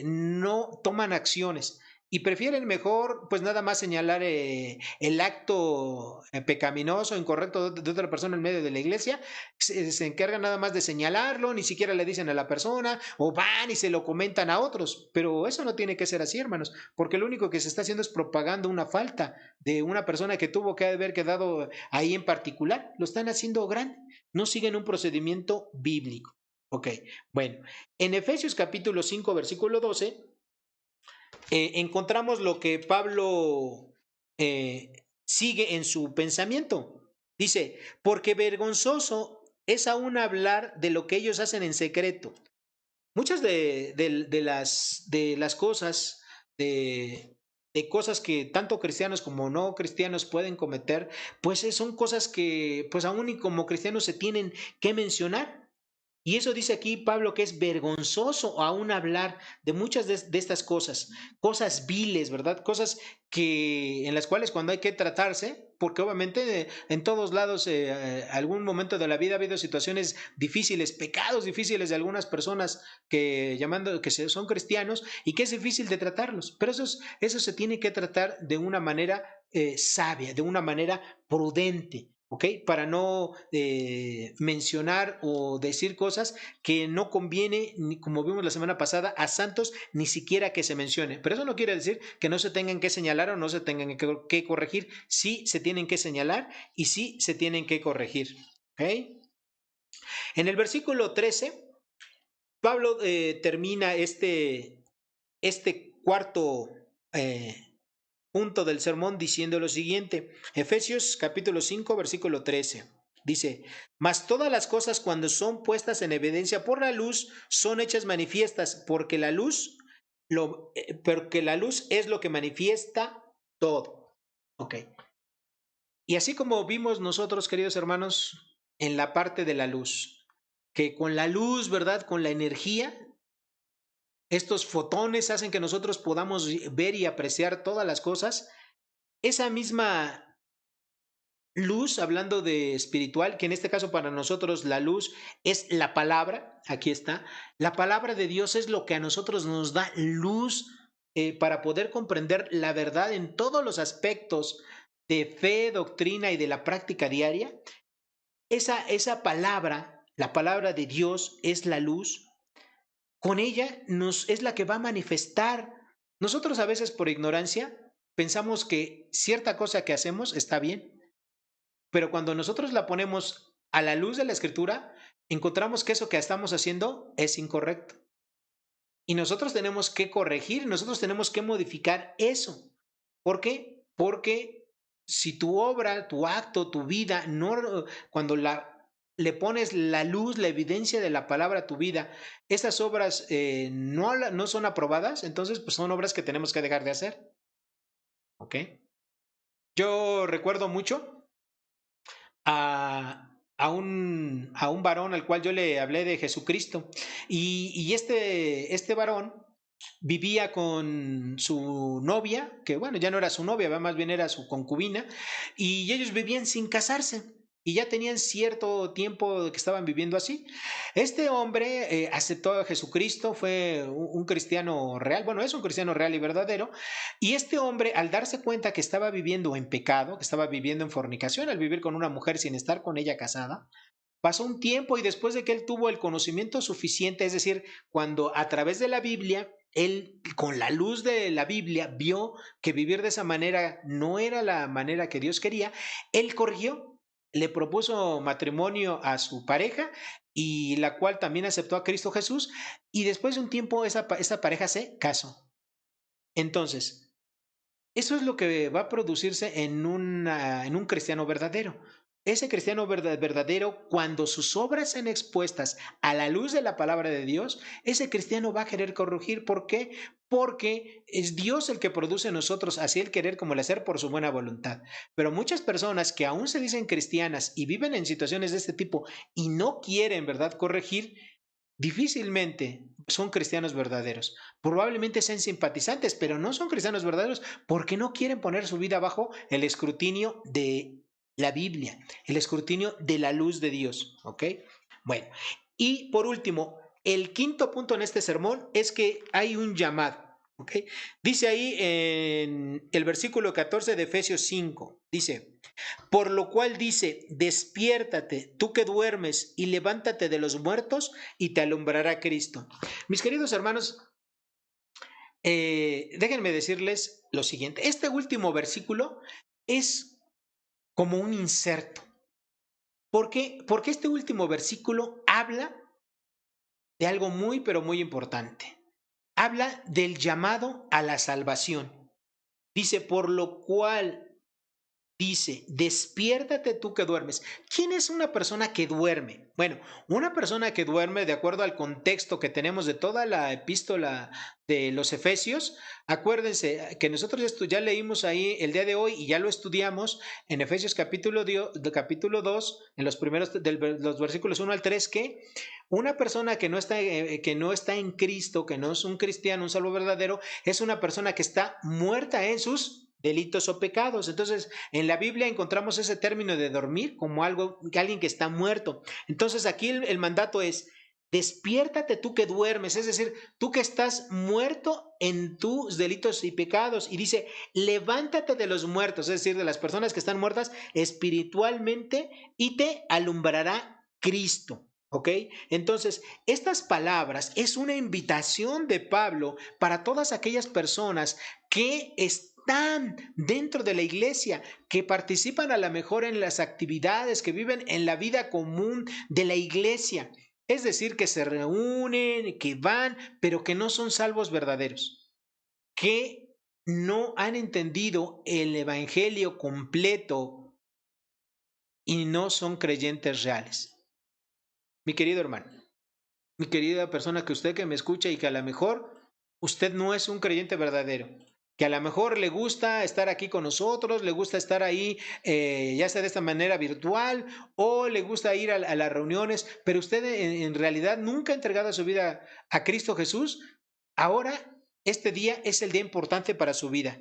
no toman acciones. Y prefieren mejor, pues nada más señalar el acto pecaminoso, incorrecto de otra persona en medio de la iglesia. Se encargan nada más de señalarlo, ni siquiera le dicen a la persona, o van y se lo comentan a otros. Pero eso no tiene que ser así, hermanos, porque lo único que se está haciendo es propagando una falta de una persona que tuvo que haber quedado ahí en particular. Lo están haciendo grande, no siguen un procedimiento bíblico. Ok, bueno, en Efesios capítulo 5, versículo 12, encontramos lo que Pablo sigue en su pensamiento. Dice, porque vergonzoso es aún hablar de lo que ellos hacen en secreto. Muchas de las cosas, de cosas que tanto cristianos como no cristianos pueden cometer, pues son cosas que pues aún y como cristianos se tienen que mencionar. Y eso dice aquí Pablo, que es vergonzoso aún hablar de muchas de estas cosas, cosas viles, ¿verdad? Cosas en las cuales cuando hay que tratarse, porque obviamente en todos lados, algún momento de la vida ha habido situaciones difíciles, pecados difíciles de algunas personas que son cristianos y que es difícil de tratarlos, pero eso se tiene que tratar de una manera sabia, de una manera prudente. ¿Ok? Para no mencionar o decir cosas que no conviene, ni, como vimos la semana pasada, a santos ni siquiera que se mencione. Pero eso no quiere decir que no se tengan que señalar o no se tengan que corregir. Sí se tienen que señalar y sí se tienen que corregir. ¿Ok? En el versículo 13, Pablo termina este cuarto punto del sermón diciendo lo siguiente. Efesios capítulo 5, versículo 13. Dice, mas todas las cosas cuando son puestas en evidencia por la luz son hechas manifiestas, porque la luz es lo que manifiesta todo. Ok. Y así como vimos nosotros, queridos hermanos, en la parte de la luz, que con la luz, ¿verdad? Con la energía, estos fotones hacen que nosotros podamos ver y apreciar todas las cosas. Esa misma luz, hablando de espiritual, que en este caso para nosotros la luz es la palabra, aquí está, la palabra de Dios es lo que a nosotros nos da luz para poder comprender la verdad en todos los aspectos de fe, doctrina y de la práctica diaria, esa palabra, la palabra de Dios es la luz. Con ella es la que va a manifestar. Nosotros a veces por ignorancia pensamos que cierta cosa que hacemos está bien, pero cuando nosotros la ponemos a la luz de la Escritura, encontramos que eso que estamos haciendo es incorrecto. Y nosotros tenemos que corregir, nosotros tenemos que modificar eso. ¿Por qué? Porque si tu obra, tu acto, tu vida, cuando le pones la luz, la evidencia de la palabra a tu vida, esas obras no son aprobadas, entonces pues son obras que tenemos que dejar de hacer. ¿Ok? Yo recuerdo mucho a un varón al cual yo le hablé de Jesucristo y este varón vivía con su novia, que bueno, ya no era su novia, más bien era su concubina, y ellos vivían sin casarse. Y ya tenían cierto tiempo que estaban viviendo así. Este hombre aceptó a Jesucristo, fue un cristiano real, bueno, es un cristiano real y verdadero. Y este hombre, al darse cuenta que estaba viviendo en pecado, que estaba viviendo en fornicación, al vivir con una mujer sin estar con ella casada, pasó un tiempo y después de que él tuvo el conocimiento suficiente, es decir, cuando a través de la Biblia, él con la luz de la Biblia vio que vivir de esa manera no era la manera que Dios quería, él corrigió, le propuso matrimonio a su pareja y la cual también aceptó a Cristo Jesús y después de un tiempo esa pareja se casó. Entonces, eso es lo que va a producirse en un cristiano verdadero. Ese cristiano verdadero, cuando sus obras sean expuestas a la luz de la palabra de Dios, ese cristiano va a querer corregir. ¿Por qué? Porque es Dios el que produce en nosotros así el querer como el hacer por su buena voluntad. Pero muchas personas que aún se dicen cristianas y viven en situaciones de este tipo y no quieren, ¿verdad?, corregir, difícilmente son cristianos verdaderos. Probablemente sean simpatizantes, pero no son cristianos verdaderos porque no quieren poner su vida bajo el escrutinio de la Biblia, el escrutinio de la luz de Dios. ¿Ok? Bueno, y por último, el quinto punto en este sermón es que hay un llamado. ¿Ok? Dice ahí en el versículo 14 de Efesios 5, dice: por lo cual dice, despiértate, tú que duermes, y levántate de los muertos, y te alumbrará Cristo. Mis queridos hermanos, déjenme decirles lo siguiente. Este último versículo es como un inserto. ¿Por qué? Porque este último versículo habla de algo muy, pero muy importante. Habla del llamado a la salvación. Dice, por lo cual dice, despiértate tú que duermes. ¿Quién es una persona que duerme? Bueno, una persona que duerme, de acuerdo al contexto que tenemos de toda la epístola de los Efesios, acuérdense que nosotros esto ya leímos ahí el día de hoy y ya lo estudiamos en Efesios capítulo 2, en los primeros los versículos 1 al 3, que una persona que no está en Cristo, que no es un cristiano, un salvo verdadero, es una persona que está muerta en sus delitos o pecados. Entonces, en la Biblia encontramos ese término de dormir como alguien que está muerto. Entonces, aquí el mandato es, despiértate tú que duermes, es decir, tú que estás muerto en tus delitos y pecados. Y dice, levántate de los muertos, es decir, de las personas que están muertas espiritualmente, y te alumbrará Cristo. ¿Ok? Entonces, estas palabras es una invitación de Pablo para todas aquellas personas que están dentro de la iglesia, que participan a lo mejor en las actividades, que viven en la vida común de la iglesia. Es decir, que se reúnen, que van, pero que no son salvos verdaderos, que no han entendido el evangelio completo y no son creyentes reales. Mi querido hermano, mi querida persona que me escucha y que a lo mejor usted no es un creyente verdadero, que a lo mejor le gusta estar aquí con nosotros, le gusta estar ahí, ya sea de esta manera virtual o le gusta ir a las reuniones, pero usted en realidad nunca ha entregado su vida a Cristo Jesús. Ahora, este día es el día importante para su vida.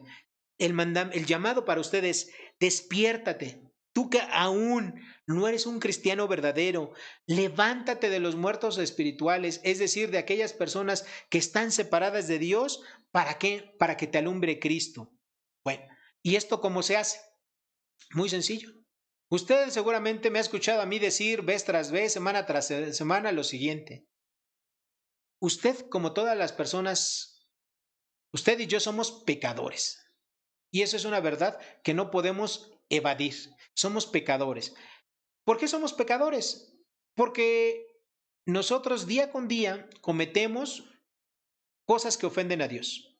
El llamado para usted es, despiértate, Tú que aún no eres un cristiano verdadero, levántate de los muertos espirituales, es decir, de aquellas personas que están separadas de Dios. ¿Para qué? Para que te alumbre Cristo. Bueno, ¿y esto cómo se hace? Muy sencillo. Usted seguramente me ha escuchado a mí decir vez tras vez, semana tras semana, lo siguiente. Usted, como todas las personas, usted y yo somos pecadores. Y eso es una verdad que no podemos evadir. Somos pecadores. ¿Por qué somos pecadores? Porque nosotros día con día cometemos cosas que ofenden a Dios.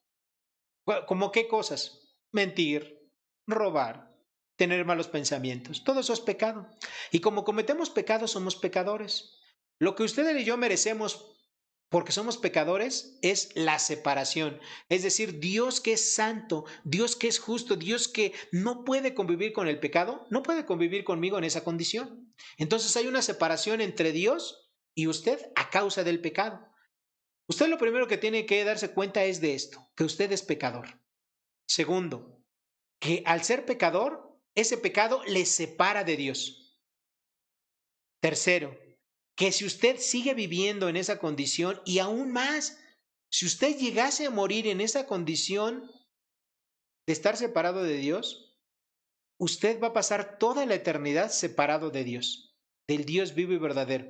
¿Cómo qué cosas? Mentir, robar, tener malos pensamientos. Todo eso es pecado. Y como cometemos pecados, somos pecadores. Lo que ustedes y yo merecemos porque somos pecadores es la separación. Es decir, Dios que es santo, Dios que es justo, Dios que no puede convivir con el pecado, no puede convivir conmigo en esa condición. Entonces hay una separación entre Dios y usted a causa del pecado. Usted lo primero que tiene que darse cuenta es de esto, que usted es pecador. Segundo, que al ser pecador, ese pecado le separa de Dios. Tercero, que si usted sigue viviendo en esa condición y aún más, si usted llegase a morir en esa condición de estar separado de Dios, usted va a pasar toda la eternidad separado de Dios, del Dios vivo y verdadero.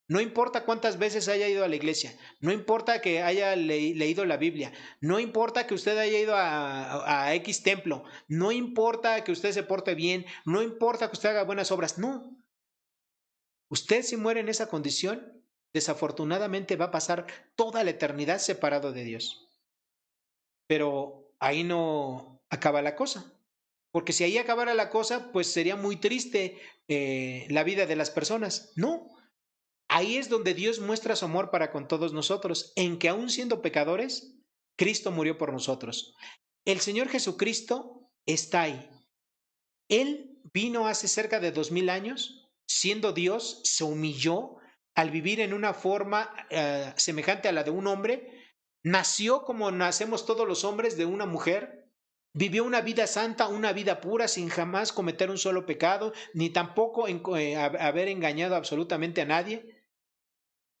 No importa cuántas veces haya ido a la iglesia, no importa que haya leído la Biblia, no importa que usted haya ido a X templo, no importa que usted se porte bien, no importa que usted haga buenas obras, no. Usted si muere en esa condición, desafortunadamente va a pasar toda la eternidad separado de Dios. Pero ahí no acaba la cosa. Porque si ahí acabara la cosa, pues sería muy triste la vida de las personas. No, ahí es donde Dios muestra su amor para con todos nosotros, en que aún siendo pecadores, Cristo murió por nosotros. El Señor Jesucristo está ahí. Él vino hace cerca de 2000 años, siendo Dios, se humilló al vivir en una forma semejante a la de un hombre, nació como nacemos todos los hombres de una mujer, vivió una vida santa, una vida pura, sin jamás cometer un solo pecado, ni tampoco haber engañado absolutamente a nadie.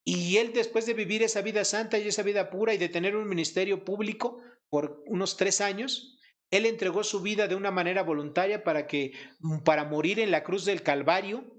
Y él, después de vivir esa vida santa y esa vida pura y de tener un ministerio público por unos 3 años, él entregó su vida de una manera voluntaria para morir en la cruz del Calvario.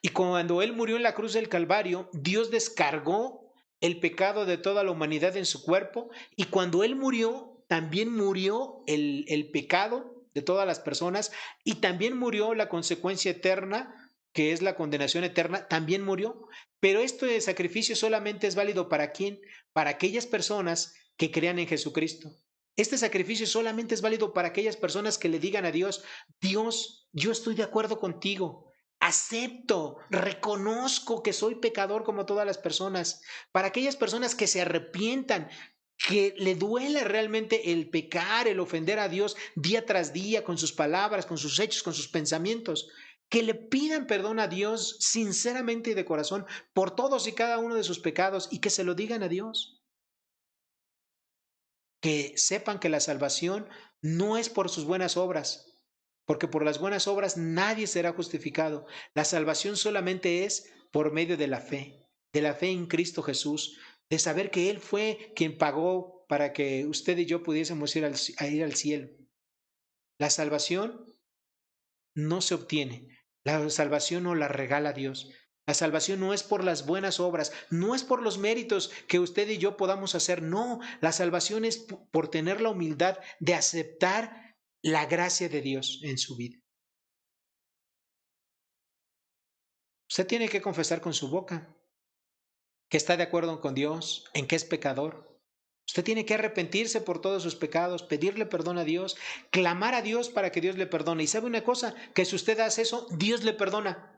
Y cuando él murió en la cruz del Calvario, Dios descargó el pecado de toda la humanidad en su cuerpo. Y cuando él murió, también murió el pecado de todas las personas. Y también murió la consecuencia eterna, que es la condenación eterna, también murió. Pero este sacrificio solamente es válido ¿para quién? Para aquellas personas que crean en Jesucristo. Este sacrificio solamente es válido para aquellas personas que le digan a Dios: Dios, yo estoy de acuerdo contigo, acepto, reconozco que soy pecador como todas las personas. Para aquellas personas que se arrepientan, que le duele realmente el pecar, el ofender a Dios día tras día con sus palabras, con sus hechos, con sus pensamientos, que le pidan perdón a Dios sinceramente y de corazón por todos y cada uno de sus pecados y que se lo digan a Dios. Que sepan que la salvación no es por sus buenas obras, porque por las buenas obras nadie será justificado. La salvación solamente es por medio de la fe en Cristo Jesús, de saber que Él fue quien pagó para que usted y yo pudiésemos ir al cielo. La salvación no se obtiene, la salvación no la regala Dios. La salvación no es por las buenas obras, no es por los méritos que usted y yo podamos hacer, no, la salvación es por tener la humildad de aceptar la gracia de Dios en su vida. Usted tiene que confesar con su boca que está de acuerdo con Dios, en que es pecador. Usted tiene que arrepentirse por todos sus pecados, pedirle perdón a Dios, clamar a Dios para que Dios le perdone. Y sabe una cosa, que si usted hace eso, Dios le perdona.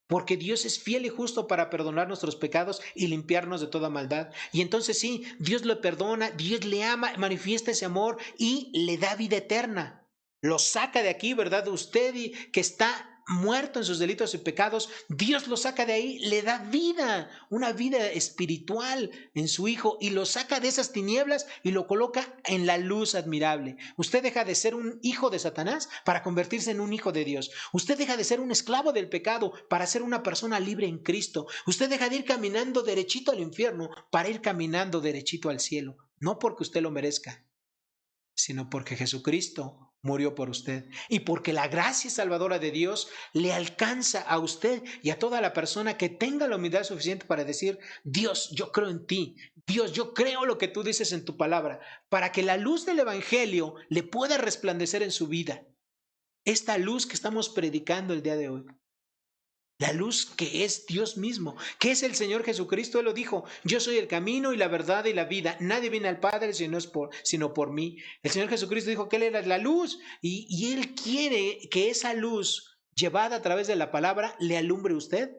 Porque Dios es fiel y justo para perdonar nuestros pecados y limpiarnos de toda maldad. Y entonces sí, Dios le perdona, Dios le ama, manifiesta ese amor y le da vida eterna. Lo saca de aquí, ¿verdad? Usted que está muerto en sus delitos y pecados, Dios lo saca de ahí, le da vida, una vida espiritual en su Hijo y lo saca de esas tinieblas y lo coloca en la luz admirable. Usted deja de ser un hijo de Satanás para convertirse en un hijo de Dios. Usted deja de ser un esclavo del pecado para ser una persona libre en Cristo. Usted deja de ir caminando derechito al infierno para ir caminando derechito al cielo. No porque usted lo merezca, sino porque Jesucristo murió por usted y porque la gracia salvadora de Dios le alcanza a usted y a toda la persona que tenga la humildad suficiente para decir: Dios, yo creo en ti. Dios, yo creo lo que tú dices en tu palabra, para que la luz del evangelio le pueda resplandecer en su vida. Esta luz que estamos predicando el día de hoy, la luz que es Dios mismo, que es el Señor Jesucristo. Él lo dijo: yo soy el camino y la verdad y la vida. Nadie viene al Padre sino por mí. El Señor Jesucristo dijo que Él era la luz y Él quiere que esa luz llevada a través de la palabra le alumbre a usted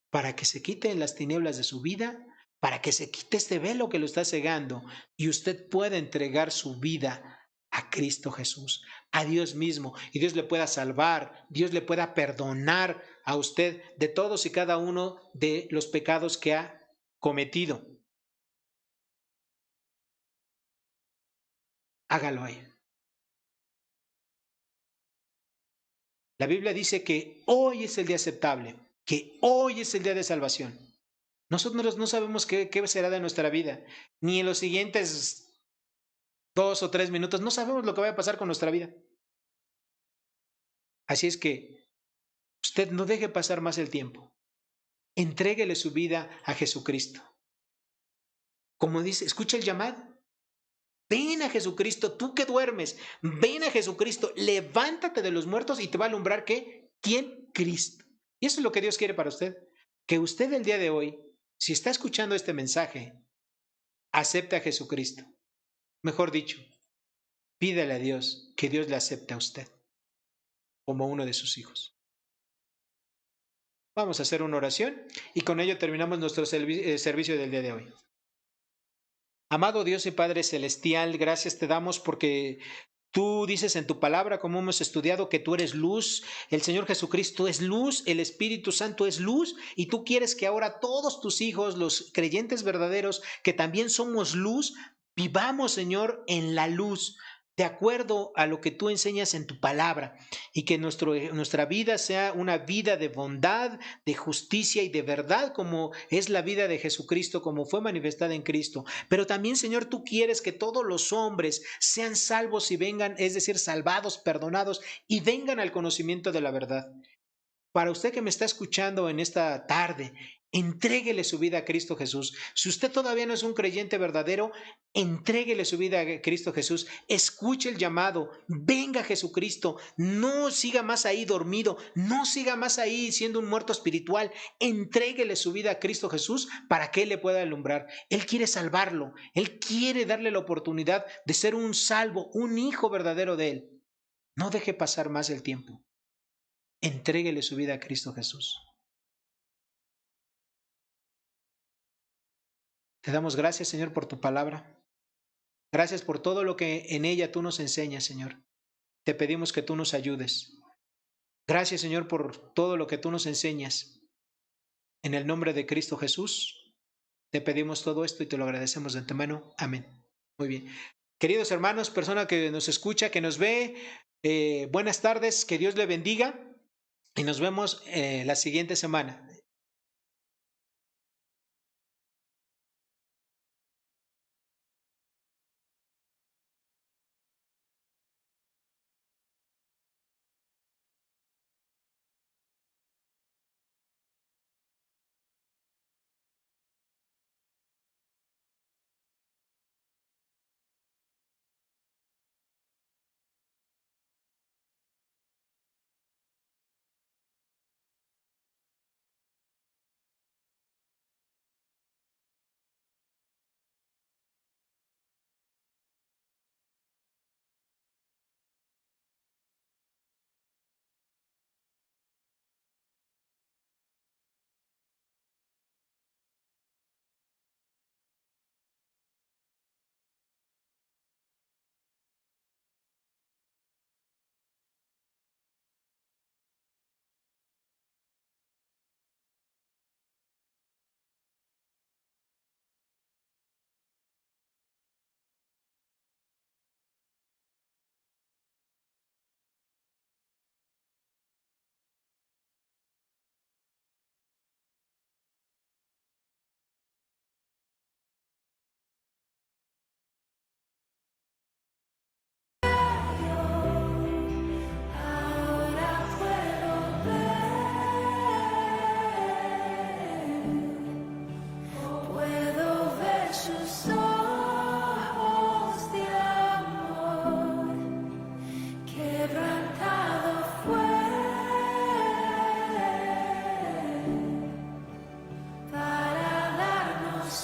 para que se quiten las tinieblas de su vida, para que se quite este velo que lo está cegando y usted pueda entregar su vida a Cristo Jesús, a Dios mismo, y Dios le pueda salvar, Dios le pueda perdonar a usted de todos y cada uno de los pecados que ha cometido. Hágalo ahí. La Biblia dice que hoy es el día aceptable, que hoy es el día de salvación. Nosotros no sabemos qué será de nuestra vida, ni en los siguientes 2 o 3 minutos, no sabemos lo que va a pasar con nuestra vida. Así es que usted no deje pasar más el tiempo. Entréguele su vida a Jesucristo. Como dice, escucha el llamado. Ven a Jesucristo, tú que duermes, ven a Jesucristo, levántate de los muertos y te va a alumbrar ¿qué? ¿Quién? Cristo. Y eso es lo que Dios quiere para usted. Que usted el día de hoy, si está escuchando este mensaje, acepte a Jesucristo. Mejor dicho, pídale a Dios que Dios le acepte a usted como uno de sus hijos. Vamos a hacer una oración y con ello terminamos nuestro servicio del día de hoy. Amado Dios y Padre Celestial, gracias te damos porque tú dices en tu palabra, como hemos estudiado, que tú eres luz, el Señor Jesucristo es luz, el Espíritu Santo es luz, y tú quieres que ahora todos tus hijos, los creyentes verdaderos, que también somos luz, vivamos, Señor, en la luz, de acuerdo a lo que tú enseñas en tu palabra, y que nuestra vida sea una vida de bondad, de justicia y de verdad, como es la vida de Jesucristo, como fue manifestada en Cristo. Pero también, Señor, tú quieres que todos los hombres sean salvos y vengan, es decir, salvados, perdonados y vengan al conocimiento de la verdad. Para usted que me está escuchando en esta tarde, entréguele su vida a Cristo Jesús. Si usted todavía no es un creyente verdadero, entréguele su vida a Cristo Jesús. Escuche el llamado. Venga Jesucristo. No siga más ahí dormido. No siga más ahí siendo un muerto espiritual. Entréguele su vida a Cristo Jesús para que Él le pueda alumbrar. Él quiere salvarlo. Él quiere darle la oportunidad de ser un salvo, un hijo verdadero de Él. No deje pasar más el tiempo. Entréguele su vida a Cristo Jesús. Te damos gracias, Señor, por tu palabra. Gracias por todo lo que en ella tú nos enseñas, Señor. Te pedimos que tú nos ayudes. Gracias, Señor, por todo lo que tú nos enseñas. En el nombre de Cristo Jesús, te pedimos todo esto y te lo agradecemos de antemano. Amén. Muy bien. Queridos hermanos, persona que nos escucha, que nos ve, buenas tardes, que Dios le bendiga y nos vemos la siguiente semana.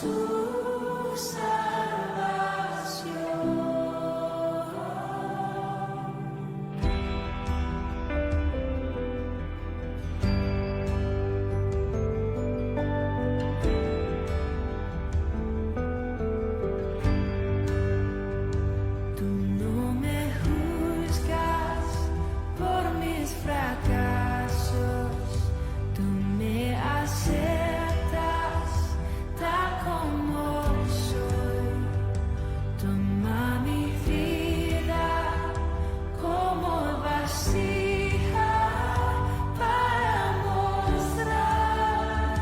su salvación. Tú no me juzgas por mis fracasos, tú me aceptas tal como soy. Toma mi vida como vasija para mostrar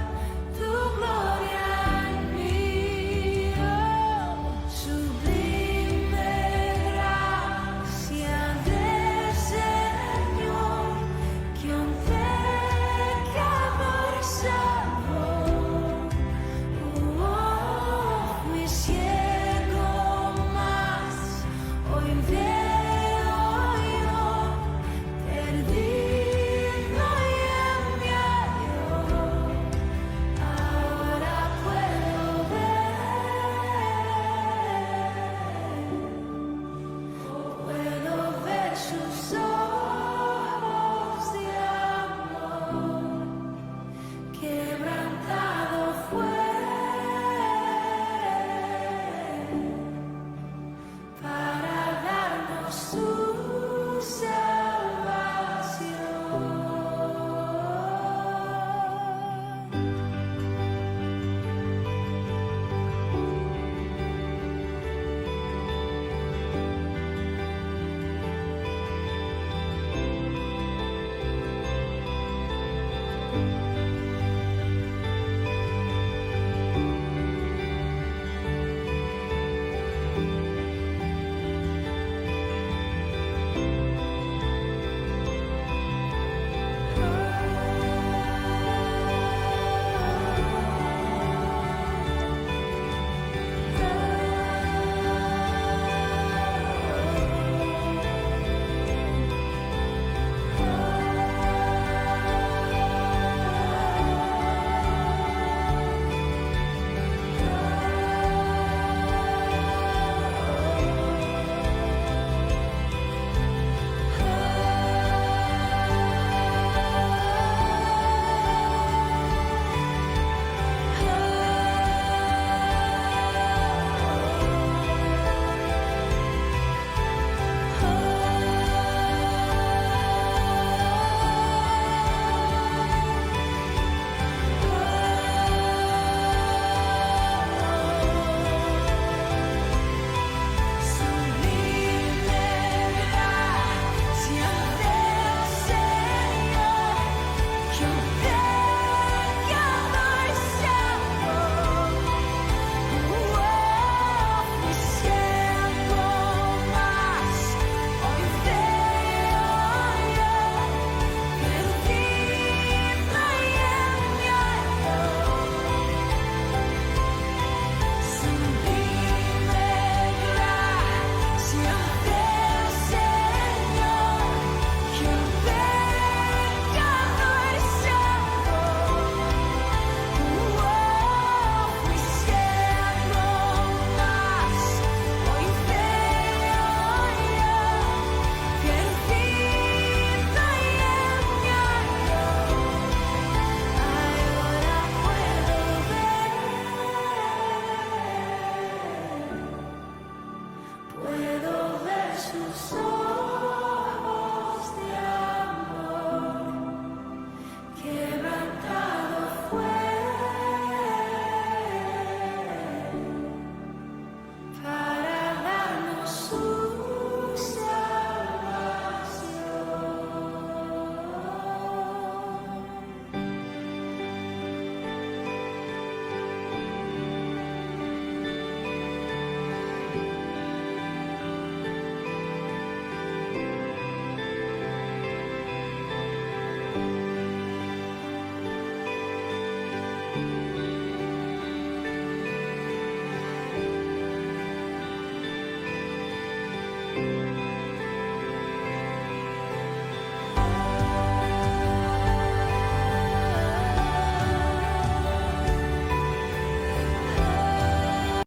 tu gloria en mí. Oh, sublime gracia del Señor, que un pecador salvó. Fui ciego, mas hoy veo yo, perdido y en mi Dios. Ahora puedo ver sus ojos de amor. Quebrantado fue para darnos su salvación. Thank you.